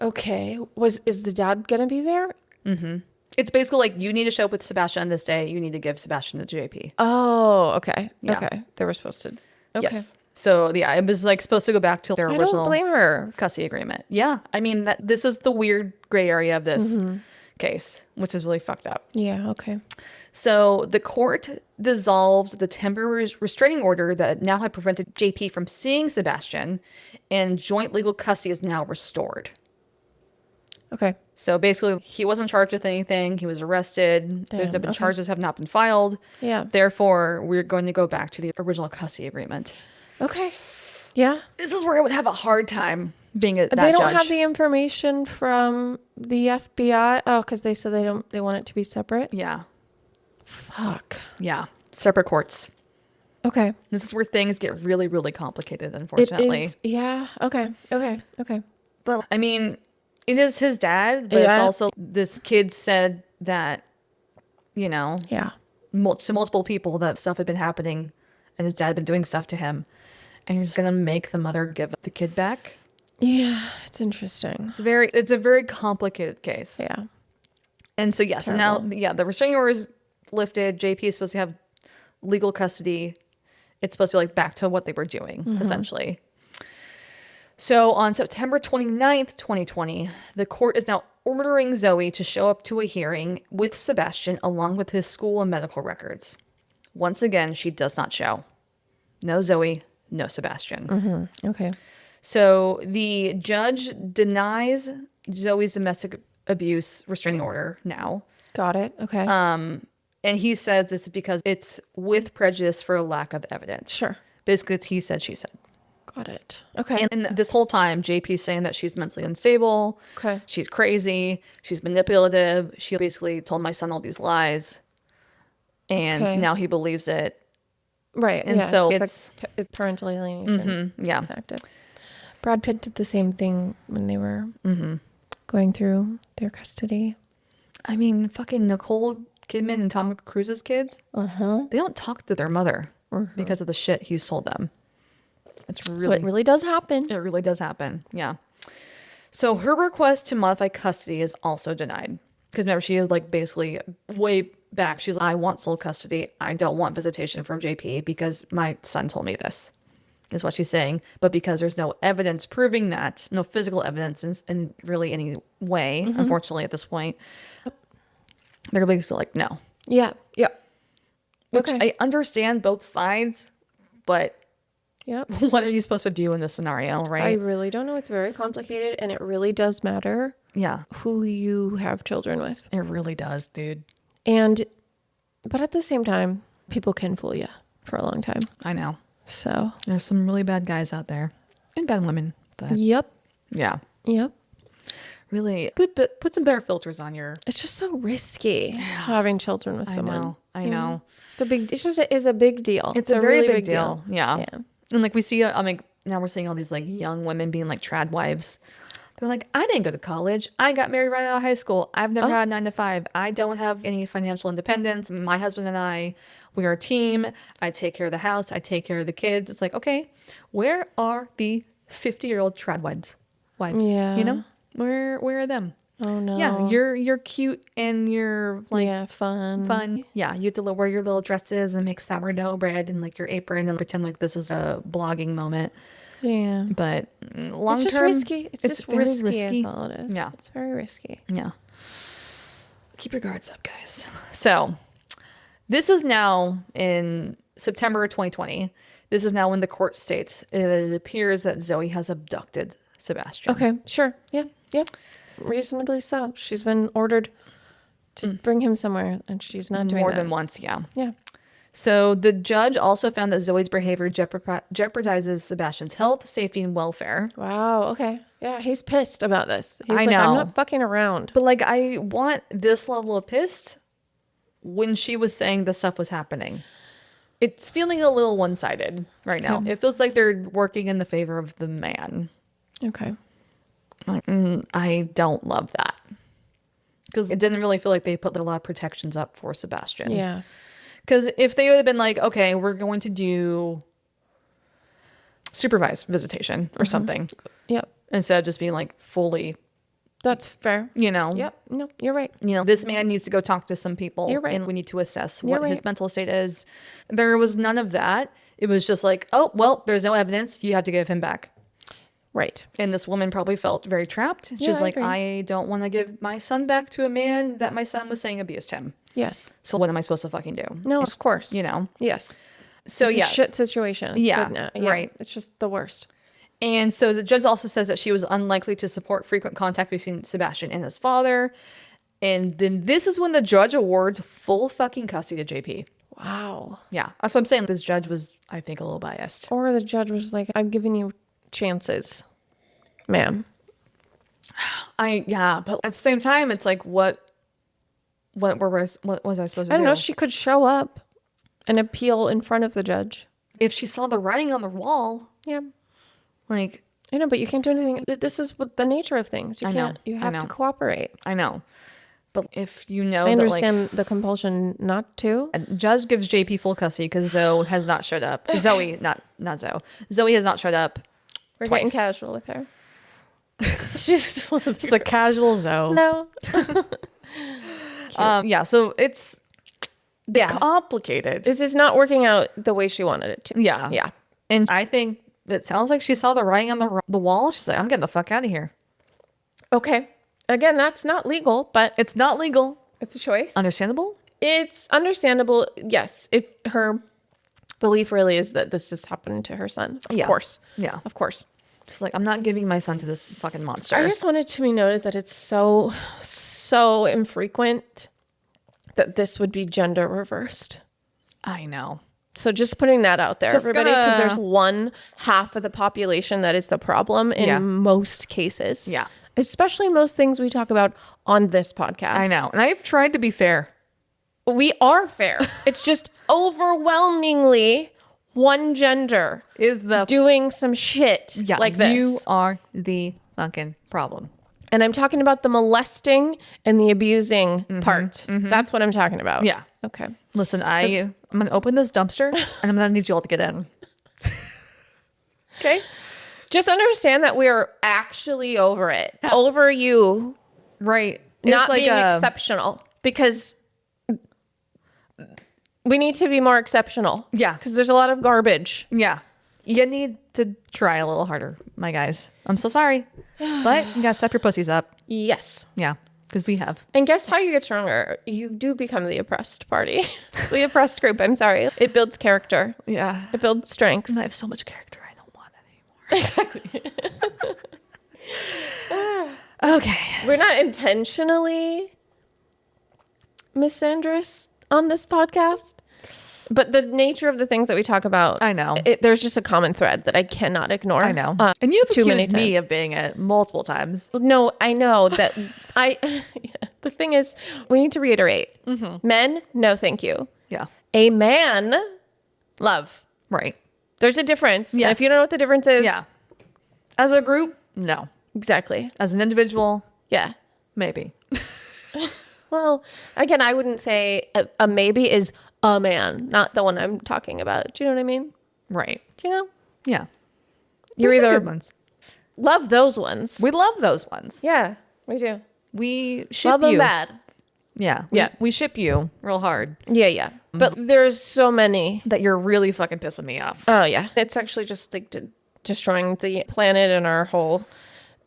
B: Okay. Is the dad gonna be there?
A: Mm-hmm. It's basically like, you need to show up with Sebastian on this day. You need to give Sebastian to JP.
B: Oh, okay.
A: Yeah.
B: Okay. They were supposed to. Okay.
A: Yes. So yeah, it was like supposed to go back to their original.
B: I don't blame her.
A: Custody agreement. Yeah. I mean, this is the weird gray area of this case, which is really fucked up.
B: Yeah. Okay.
A: So the court dissolved the temporary restraining order that now had prevented JP from seeing Sebastian, and joint legal custody is now restored.
B: Okay.
A: So basically, he wasn't charged with anything. He was arrested. There's no been charges have not been filed.
B: Yeah.
A: Therefore, we're going to go back to the original custody agreement.
B: Okay. Yeah.
A: This is where I would have a hard time being that
B: They don't
A: judge.
B: have the information from the FBI. Oh, because they said they want it to be separate.
A: Yeah.
B: Fuck.
A: Yeah. Separate courts.
B: Okay.
A: This is where things get really, really complicated, unfortunately.
B: It is. Yeah. Okay. Okay. Okay.
A: But I mean, it is his dad, but it's also this kid said that,
B: Yeah.
A: to multiple people that stuff had been happening and his dad had been doing stuff to him. And you're just going to make the mother give the kid back?
B: Yeah. It's interesting.
A: It's a very complicated case.
B: Yeah.
A: And so, yes,
B: Terrible.
A: now, the restraining order is lifted. JP is supposed to have legal custody. It's supposed to be like back to what they were doing, essentially. So on September 29th, 2020, the court is now ordering Zoe to show up to a hearing with Sebastian along with his school and medical records. Once again, she does not show. No Zoe, no Sebastian.
B: Okay.
A: So the judge denies Zoe's domestic abuse restraining order now.
B: Got it. Okay.
A: And he says this is because it's with prejudice for a lack of evidence.
B: Sure.
A: Basically, it's he said, she said.
B: Got it. Okay.
A: And this whole time, JP's saying that she's mentally unstable.
B: Okay.
A: She's crazy. She's manipulative. She basically told my son all these lies. And now he believes it.
B: Right.
A: And so it's
B: like parental alienation
A: yeah.
B: tactic. Brad Pitt did the same thing when they were going through their custody.
A: I mean, fucking Nicole Kidman and Tom Cruise's kids, they don't talk to their mother because of the shit he's told them.
B: So it really does happen.
A: It really does happen. Yeah. So her request to modify custody is also denied. Because remember, she is like basically way back. She's like, I want sole custody. I don't want visitation from JP because my son told me this, is what she's saying. But because there's no evidence proving that, no physical evidence in really any way, unfortunately, at this point, they're basically like, no.
B: Yeah. Yeah.
A: Which I understand both sides, but what are you supposed to do in this scenario, right?
B: I really don't know. It's very complicated, and it really does matter who you have children with.
A: It really does, dude.
B: But at the same time, people can fool you for a long time.
A: I know.
B: So
A: there's some really bad guys out there and bad women. But
B: Yep.
A: yeah.
B: Yep.
A: really put some better filters on your.
B: It's just so risky having children with someone.
A: I know.
B: It is a big deal.
A: It's a very
B: really
A: big deal. Yeah. And like we see, now we're seeing all these like young women being like trad wives. They're like, I didn't go to college. I got married right out of high school. I've never had a 9 to 5. I don't have any financial independence. My husband and I, we are a team. I take care of the house. I take care of the kids. It's like, okay, where are the 50-year-old trad wives?
B: Yeah.
A: You know, where are them?
B: Oh no.
A: Yeah, you're cute and you're like
B: fun.
A: Yeah, you have to wear your little dresses and make sourdough bread and like your apron and pretend like this is a blogging moment.
B: Yeah.
A: But long
B: it's just
A: term,
B: risky. It's just
A: very
B: risky. Is all it is.
A: Yeah,
B: it's very risky.
A: Yeah. Keep your guards up, guys. So this is now in September 2020. This is now when the court states it appears that Zoe has abducted Sebastian.
B: Okay, sure. Yeah. Reasonably so. She's been ordered to bring him somewhere, and she's not doing
A: more
B: that.
A: than once. Yeah.
B: Yeah.
A: So the judge also found that Zoe's behavior jeopardizes Sebastian's health, safety, and welfare.
B: Wow. Okay. Yeah, he's pissed about this. He's
A: I
B: like,
A: know.
B: I'm not fucking around.
A: But like, I want this level of pissed when she was saying this stuff was happening. It's feeling a little one-sided right now. It feels like they're working in the favor of the man.
B: Okay.
A: Like, I don't love that. Because it didn't really feel like they put a lot of protections up for Sebastian.
B: Yeah.
A: Because if they would have been like, okay, we're going to do supervised visitation or something.
B: Yep.
A: Instead of just being like fully,
B: That's fair.
A: you know.
B: Yep. No, you're right.
A: You know, this man needs to go talk to some people.
B: You're right.
A: And we need to assess
B: You're
A: what his
B: right.
A: mental state is. There was none of that. It was just like, oh, well, there's no evidence. You have to give him back.
B: Right.
A: And this woman probably felt very trapped. She's
B: Yeah, I
A: like,
B: agree.
A: I don't want to give my son back to a man that my son was saying abused him.
B: Yes.
A: So what am I supposed to fucking do?
B: No, of course.
A: You know?
B: Yes.
A: So
B: It's
A: yeah.
B: a shit situation.
A: Yeah, right.
B: It's just the worst.
A: And so the judge also says that she was unlikely to support frequent contact between Sebastian and his father. And then this is when the judge awards full fucking custody to JP.
B: Wow.
A: Yeah. That's what I'm saying. This judge was, I think, a little biased.
B: Or the judge was like, I'm giving you chances, ma'am.
A: But at the same time, it's like, what was I supposed to do?
B: I don't know. She could show up and appeal in front of the judge.
A: If she saw the writing on the wall,
B: Yeah.
A: like,
B: I know, but you can't do anything. This is what the nature of things. You
A: I know,
B: can't. You
A: I
B: have
A: know.
B: to cooperate.
A: I know. But if you know
B: I
A: that,
B: understand the compulsion not to.
A: like, a judge gives JP full custody because Zoe has not showed up. Zoe, not Zoe. Zoe has not showed up.
B: We're
A: twice.
B: getting casual with her. She's
A: Just a casual Zoe.
B: no.
A: Yeah, so it's complicated.
B: This is not working out the way she wanted it to.
A: Yeah.
B: Yeah.
A: And I think it sounds like she saw the writing on the wall. She's like, I'm getting the fuck out of here.
B: Okay. Again, that's not legal, but
A: It's not legal.
B: it's a choice.
A: Understandable?
B: It's understandable. Yes. If her belief really is that this is happening to her son. Of course.
A: Yeah.
B: Of course.
A: She's like, I'm not giving my son to this fucking monster.
B: I just wanted to be noted that it's so infrequent that this would be gender reversed.
A: I know.
B: So just putting that out there,
A: Just
B: everybody, because
A: gonna-
B: there's one half of the population that is the problem in most cases.
A: Yeah.
B: Especially most things we talk about on this podcast.
A: I know. And I've tried to be fair.
B: We are fair. It's just overwhelmingly one gender
A: Is the
B: doing some shit like this.
A: You are the fucking problem.
B: And I'm talking about the molesting and the abusing part. That's what I'm talking about.
A: Yeah.
B: Okay.
A: Listen, I'm gonna open this dumpster and I'm gonna need you all to get in.
B: Okay. Just understand that we are actually over it. Over you
A: Right.
B: not
A: It's like
B: being exceptional, because we need to be more exceptional.
A: Yeah.
B: Because there's a lot of garbage.
A: Yeah. You need to try a little harder, my guys. I'm so sorry. But you gotta step your pussies up.
B: Yes.
A: Yeah. Because we have.
B: And guess how you get stronger? You do become the oppressed party. The oppressed group. I'm sorry. It builds character.
A: Yeah.
B: It builds strength.
A: I have so much character. I don't want it anymore.
B: Exactly.
A: Okay.
B: We're not intentionally misandrous on this podcast. But the nature of the things that we talk about,
A: I know.
B: There's just a common thread that I cannot ignore.
A: I know. And you've
B: too many
A: accused me
B: times.
A: of being it multiple times.
B: No, I know that the thing is, we need to reiterate. Men, no thank you.
A: Yeah.
B: A man, love.
A: Right.
B: There's a difference.
A: Yes.
B: And if you don't know what the difference is,
A: Yeah. As a group, no.
B: exactly.
A: As an individual,
B: Yeah.
A: maybe.
B: Well, again, I wouldn't say a maybe is a man, not the one I'm talking about. Do you know what I mean?
A: Right.
B: Do you know?
A: Yeah.
B: You're
A: There's some
B: either
A: good ones.
B: love those ones.
A: We love those ones.
B: Yeah, we do.
A: We ship
B: Love
A: you.
B: them bad.
A: Yeah.
B: Yeah.
A: We ship you real hard.
B: Yeah. But there's so many.
A: That you're really fucking pissing me off.
B: Oh, yeah. It's actually just like destroying the planet and our whole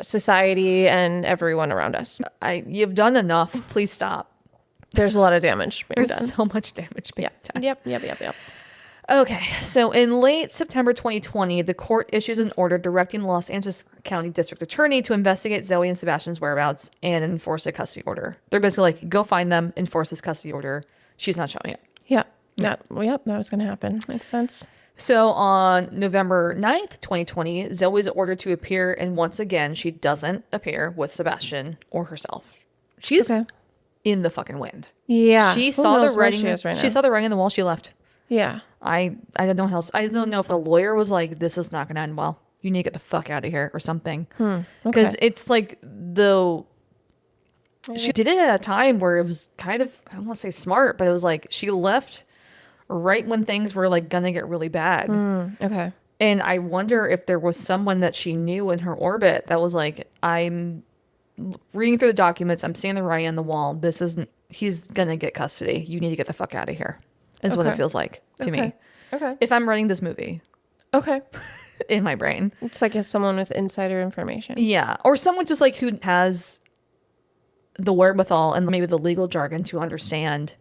B: society and everyone around us.
A: You've done enough. Please stop.
B: There's a lot of damage being
A: There's
B: done.
A: so much damage being done.
B: Yep.
A: Okay, so in late September 2020, the court issues an order directing Los Angeles County District Attorney to investigate Zoe and Sebastian's whereabouts and enforce a custody order. They're basically like, go find them, enforce this custody order. She's not showing it.
B: Yeah. Yep, that was going to happen. Makes sense.
A: So on November 9th, 2020, Zoe is ordered to appear, and once again, she doesn't appear with Sebastian or herself. She's in the fucking wind.
B: Yeah.
A: She
B: Who
A: saw the
B: knows where
A: writing.
B: she is right
A: She
B: now.
A: saw the writing on the wall. She left.
B: Yeah.
A: I don't know how else. I don't know if the lawyer was like, this is not going to end well. You need to get the fuck out of here or something. Because it's like she did it at a time where it was kind of, I don't want to say smart, but it was like she left right when things were like going to get really bad.
B: Okay.
A: And I wonder if there was someone that she knew in her orbit that was like, I'm reading through the documents. I'm seeing the writing on the wall. He's going to get custody. You need to get the fuck out of here. Is what it feels like to me.
B: Okay.
A: If I'm writing this movie
B: Okay.
A: in my brain.
B: It's like if someone with insider information.
A: Yeah. Or someone just like who has the wherewithal and maybe the legal jargon to understand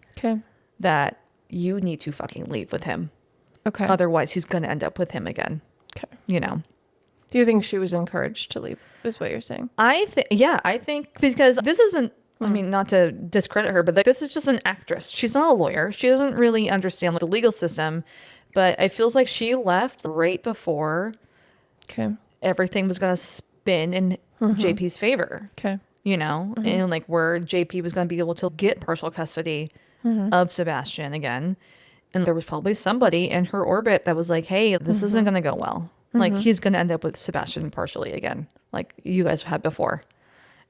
A: that you need to fucking leave with him.
B: Okay.
A: Otherwise, he's going to end up with him again.
B: Okay.
A: You know?
B: Do you think she was encouraged to leave, is what you're saying?
A: I think because this isn't, I mean, not to discredit her, but this is just an actress. She's not a lawyer. She doesn't really understand the legal system, but it feels like she left right before everything was going to spin in JP's favor.
B: Okay.
A: You know, and like where JP was going to be able to get partial custody of Sebastian again. And there was probably somebody in her orbit that was like, hey, this isn't going to go well. Like he's going to end up with Sebastian partially again, like you guys had before.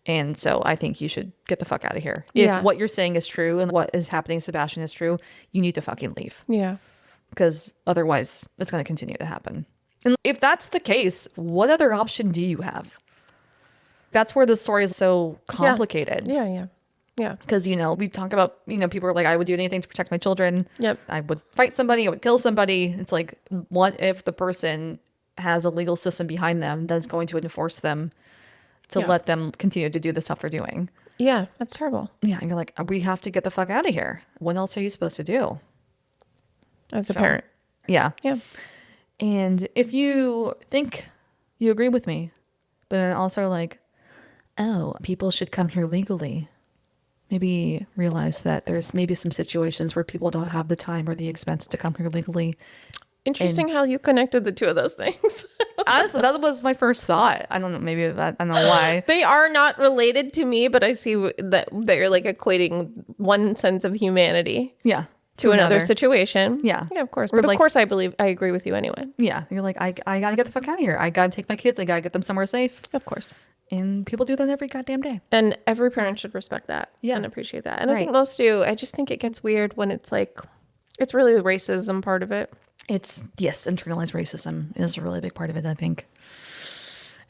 A: And so I think you should get the fuck out of here. If what you're saying is true and what is happening to Sebastian is true, you need to fucking leave.
B: Yeah.
A: Because otherwise it's going to continue to happen. And if that's the case, what other option do you have? That's where the story is so complicated.
B: Yeah.
A: Because, you know, we talk about, you know, people are like, I would do anything to protect my children.
B: Yep.
A: I would fight somebody. I would kill somebody. It's like, what if the person has a legal system behind them that's going to enforce them to let them continue to do the stuff they're doing?
B: Yeah, that's terrible.
A: Yeah. And you're like, we have to get the fuck out of here. What else are you supposed to do?
B: As a parent.
A: Yeah.
B: Yeah.
A: And if you think you agree with me, but then also like, oh, people should come here legally, maybe realize that there's maybe some situations where people don't have the time or the expense to come here legally.
B: Interesting how you connected the two of those things.
A: Honestly, that was my first thought. I don't know, maybe that, I don't know why.
B: They are not related to me, but I see that you're like equating one sense of humanity
A: Yeah.
B: to another situation.
A: Yeah.
B: Yeah, of course.
A: Or
B: But
A: like-
B: of course I agree with you anyway.
A: Yeah. You're like, I got to get the fuck out of here. I got to take my kids. I got to get them somewhere safe.
B: Of course.
A: And people do that every goddamn day.
B: And every parent should respect that and appreciate that. And I think most do. I just think it gets weird when it's like, it's really the racism part of it.
A: It's, yes, internalized racism is a really big part of it, I think.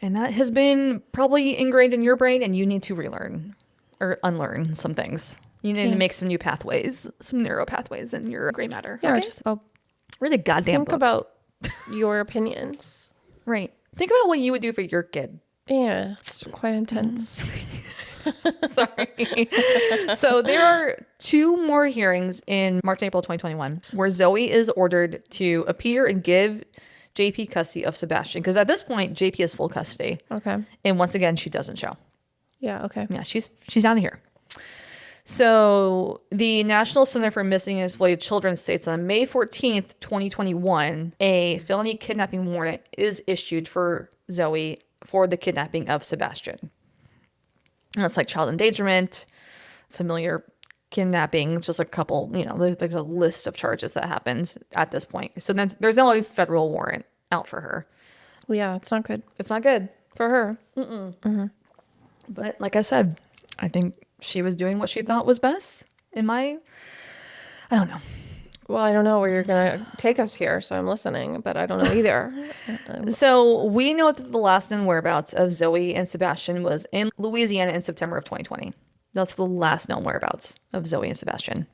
A: And that has been probably ingrained in your brain, and you need to relearn or unlearn some things. You need to make some new pathways, some neural pathways in your gray matter.
B: Yeah,
A: okay?
B: just
A: read a goddamn
B: think
A: book.
B: about your opinions.
A: Right. Think about what you would do for your kid.
B: Yeah, it's quite intense.
A: Sorry. So there are 2 more hearings in March and April 2021 where Zoe is ordered to appear and give JP custody of Sebastian. Because at this point, JP has full custody.
B: Okay.
A: And once again, she doesn't show.
B: Yeah, okay.
A: Yeah, she's out of here. So the National Center for Missing and Exploited Children states on May 14th, 2021, a felony kidnapping warrant is issued for Zoe for the kidnapping of Sebastian. And that's like child endangerment, familiar kidnapping, just a couple, there's a list of charges that happens at this point. So then there's no like federal warrant out for her.
B: Well, yeah, it's not good.
A: It's not good.
B: For her.
A: But like I said, I think she was doing what she thought was best. I don't know.
B: Well, I don't know where you're going to take us here, so I'm listening, but I don't know either.
A: So we know that the last known whereabouts of Zoe and Sebastian was in Louisiana in September of 2020. That's the last known whereabouts of Zoe and Sebastian.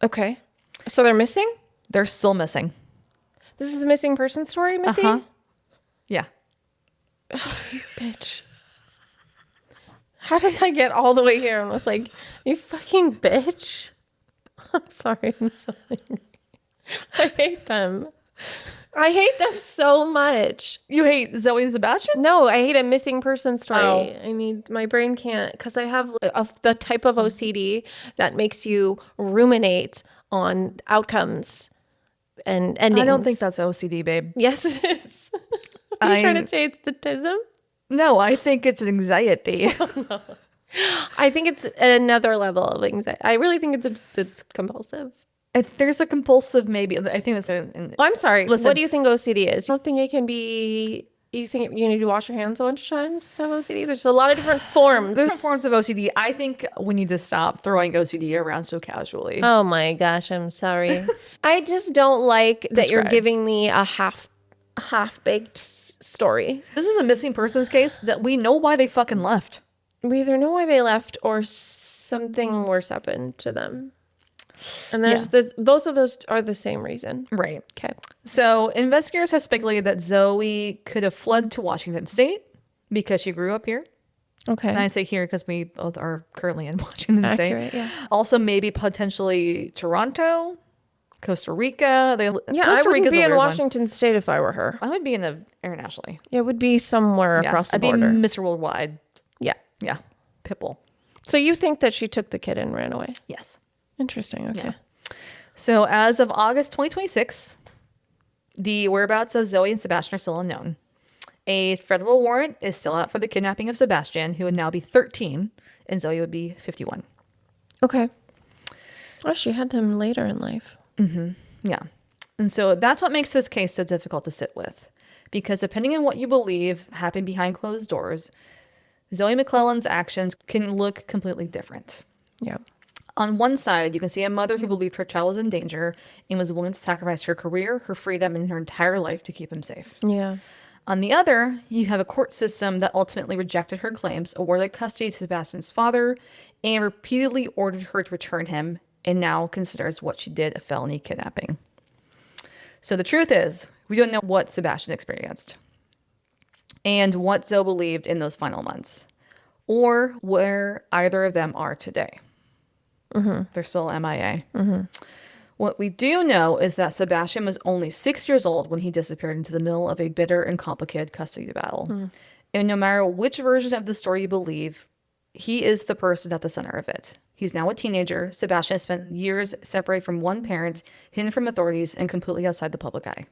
B: Okay. So they're missing?
A: They're still missing.
B: This is a missing person story, Missy?
A: Yeah.
B: Oh, you bitch. How did I get all the way here and was like, you fucking bitch? I'm sorry. I'm so angry. I hate them. I hate them so much.
A: You hate Zoe and Sebastian?
B: No, I hate a missing person story.
A: Oh.
B: My brain can't, because I have the type of OCD that makes you ruminate on outcomes and endings.
A: I don't think that's OCD, babe.
B: Yes, it is. Are you trying to say it's autism?
A: No, I think it's anxiety.
B: I think it's another level of anxiety. I really think it's compulsive.
A: There's a compulsive, maybe. I think that's
B: I'm sorry.
A: Listen.
B: What do you think OCD is? You don't think it can be... You think you need to wash your hands a bunch of times to have OCD? There's a lot of different forms.
A: There's different forms of OCD. I think we need to stop throwing OCD around so casually.
B: Oh my gosh, I'm sorry. I just don't like that you're giving me a half-baked story.
A: This is a missing persons case that we know why they fucking left.
B: We either know why they left or something worse happened to them. And there's both of those are the same reason.
A: Right.
B: Okay.
A: So investigators have speculated that Zoe could have fled to Washington State because she grew up here.
B: Okay.
A: And I say here because we both are currently in Washington
B: Accurate,
A: State.
B: yes.
A: Also, maybe potentially Toronto, Costa Rica.
B: I
A: Costa
B: wouldn't
A: Rica's
B: be
A: a
B: in
A: weird
B: Washington State if I were her.
A: I would be internationally.
B: It would be somewhere across the border.
A: I'd be Mr. Worldwide.
B: Yeah.
A: Yeah. Pipple.
B: So you think that she took the kid and ran away?
A: Yes.
B: Interesting. Okay.
A: Yeah. So as of August 2026, the whereabouts of Zoe and Sebastian are still unknown. A federal warrant is still out for the kidnapping of Sebastian, who would now be 13, and Zoe would be 51.
B: Okay. Oh, she had him later in life.
A: Mm-hmm. Yeah. And so that's what makes this case so difficult to sit with. Because depending on what you believe happened behind closed doors, Zoe McLellan's actions can look completely different.
B: Yeah.
A: On one side, you can see a mother who believed her child was in danger and was willing to sacrifice her career, her freedom, and her entire life to keep him safe.
B: Yeah.
A: On the other, you have a court system that ultimately rejected her claims, awarded custody to Sebastian's father, and repeatedly ordered her to return him, and now considers what she did a felony kidnapping. So the truth is, we don't know what Sebastian experienced and what Zoe believed in those final months, or where either of them are today. Mm-hmm. They're still MIA. Mm-hmm. What we do know is that Sebastian was only 6 years old when he disappeared into the middle of a bitter and complicated custody battle. Mm. And no matter which version of the story you believe, he is the person at the center of it. He's now a teenager. Sebastian has spent years separated from one parent, hidden from authorities, and completely outside the public eye.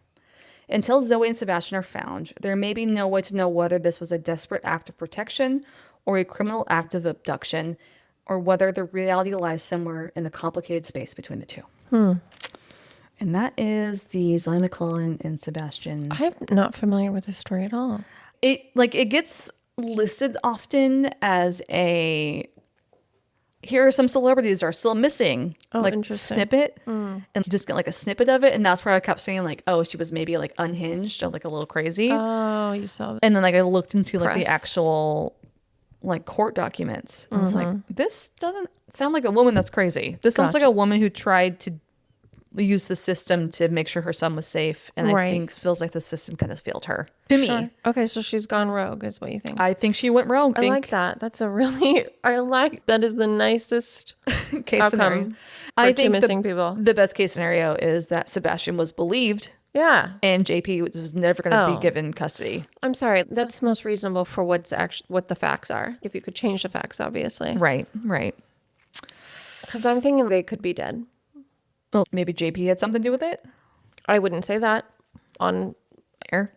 A: Until Zoe and Sebastian are found, there may be no way to know whether this was a desperate act of protection or a criminal act of abduction, or whether the reality lies somewhere in the complicated space between the two. And that is the Zoe McLellan and Sebastian.
B: I'm not familiar with this story at all.
A: It gets listed often as here are some celebrities that are still missing.
B: Interesting.
A: Snippet. And you just get like a snippet of it. And that's where I kept saying she was maybe like unhinged or like a little crazy.
B: Oh, you saw that.
A: And then I looked into the actual court documents. And I was like, this doesn't sound like a woman that's crazy. This sounds like a woman who tried to use the system to make sure her son was safe. And I think feels like the system kind of failed her. To me.
B: Okay, so she's gone rogue is what you think.
A: I think she went rogue.
B: I like that. That's that is the nicest
A: case scenario.
B: I think missing people.
A: The best case scenario is that Sebastian was believed.
B: Yeah.
A: And JP was never going to be given custody.
B: I'm sorry. That's most reasonable for what the facts are. If you could change the facts, obviously.
A: Right.
B: Because I'm thinking they could be dead.
A: Well, maybe JP had something to do with it.
B: I wouldn't say that on
A: Air.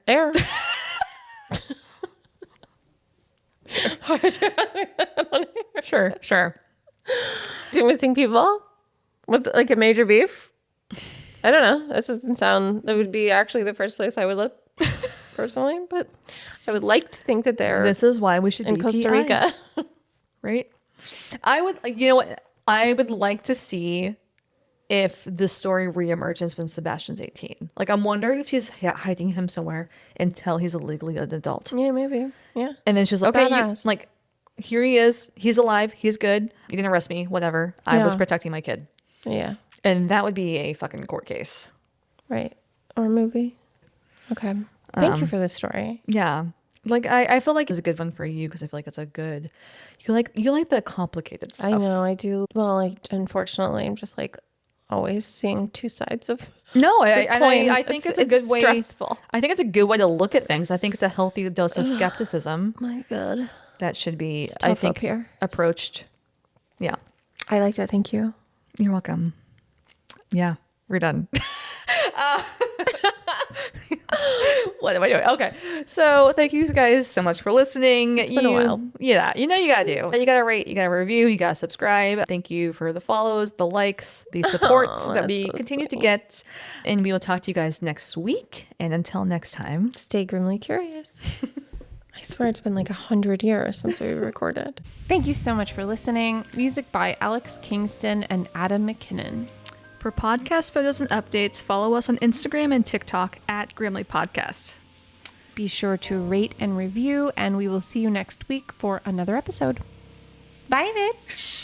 A: Sure.
B: Two missing people with like a major beef. I don't know. This doesn't sound. That would be actually the first place I would look personally, but I would like to think that they're.
A: This is why we should
B: in
A: be
B: Costa
A: PIs,
B: Rica,
A: right? I would. You know what? I would like to see if the story reemerges when Sebastian's 18. Like, I'm wondering if she's hiding him somewhere until he's legally an adult.
B: Yeah, maybe. Yeah.
A: And then she's like, okay,
B: Badass.
A: like, here he is. He's alive. He's good. You can arrest me. Whatever. I was protecting my kid.
B: Yeah.
A: And that would be a fucking court case.
B: Right. Or a movie. Okay. Thank you for this story.
A: Yeah. Like, I feel like it's a good one for you because I feel like it's a good... You like the complicated stuff.
B: I know, I do. Well, unfortunately, I'm just like always seeing two sides of
A: No,
B: the coin.
A: I think it's a good way.
B: Stressful.
A: I think it's a good way to look at things. I think it's a healthy dose of skepticism
B: My God.
A: that should be,
B: It's
A: I
B: tough
A: think,
B: up here.
A: approached. Yeah.
B: I liked it. Thank you.
A: You're welcome. Yeah, we're done. What am I doing? Okay. So thank you guys so much for listening.
B: It's been a while.
A: Yeah. You know you gotta do. You gotta rate, you gotta review, you gotta subscribe. Thank you for the follows, the likes, the support that we continue to get. And we will talk to you guys next week. And until next time,
B: Stay grimly curious. I swear it's been like 100 years since we recorded. Thank you so much for listening. Music by Alex Kingston and Adam McKinnon.
A: for podcast photos and updates, follow us on Instagram and TikTok at Grimly Podcast.
B: Be sure to rate and review, and we will see you next week for another episode. Bye, bitch.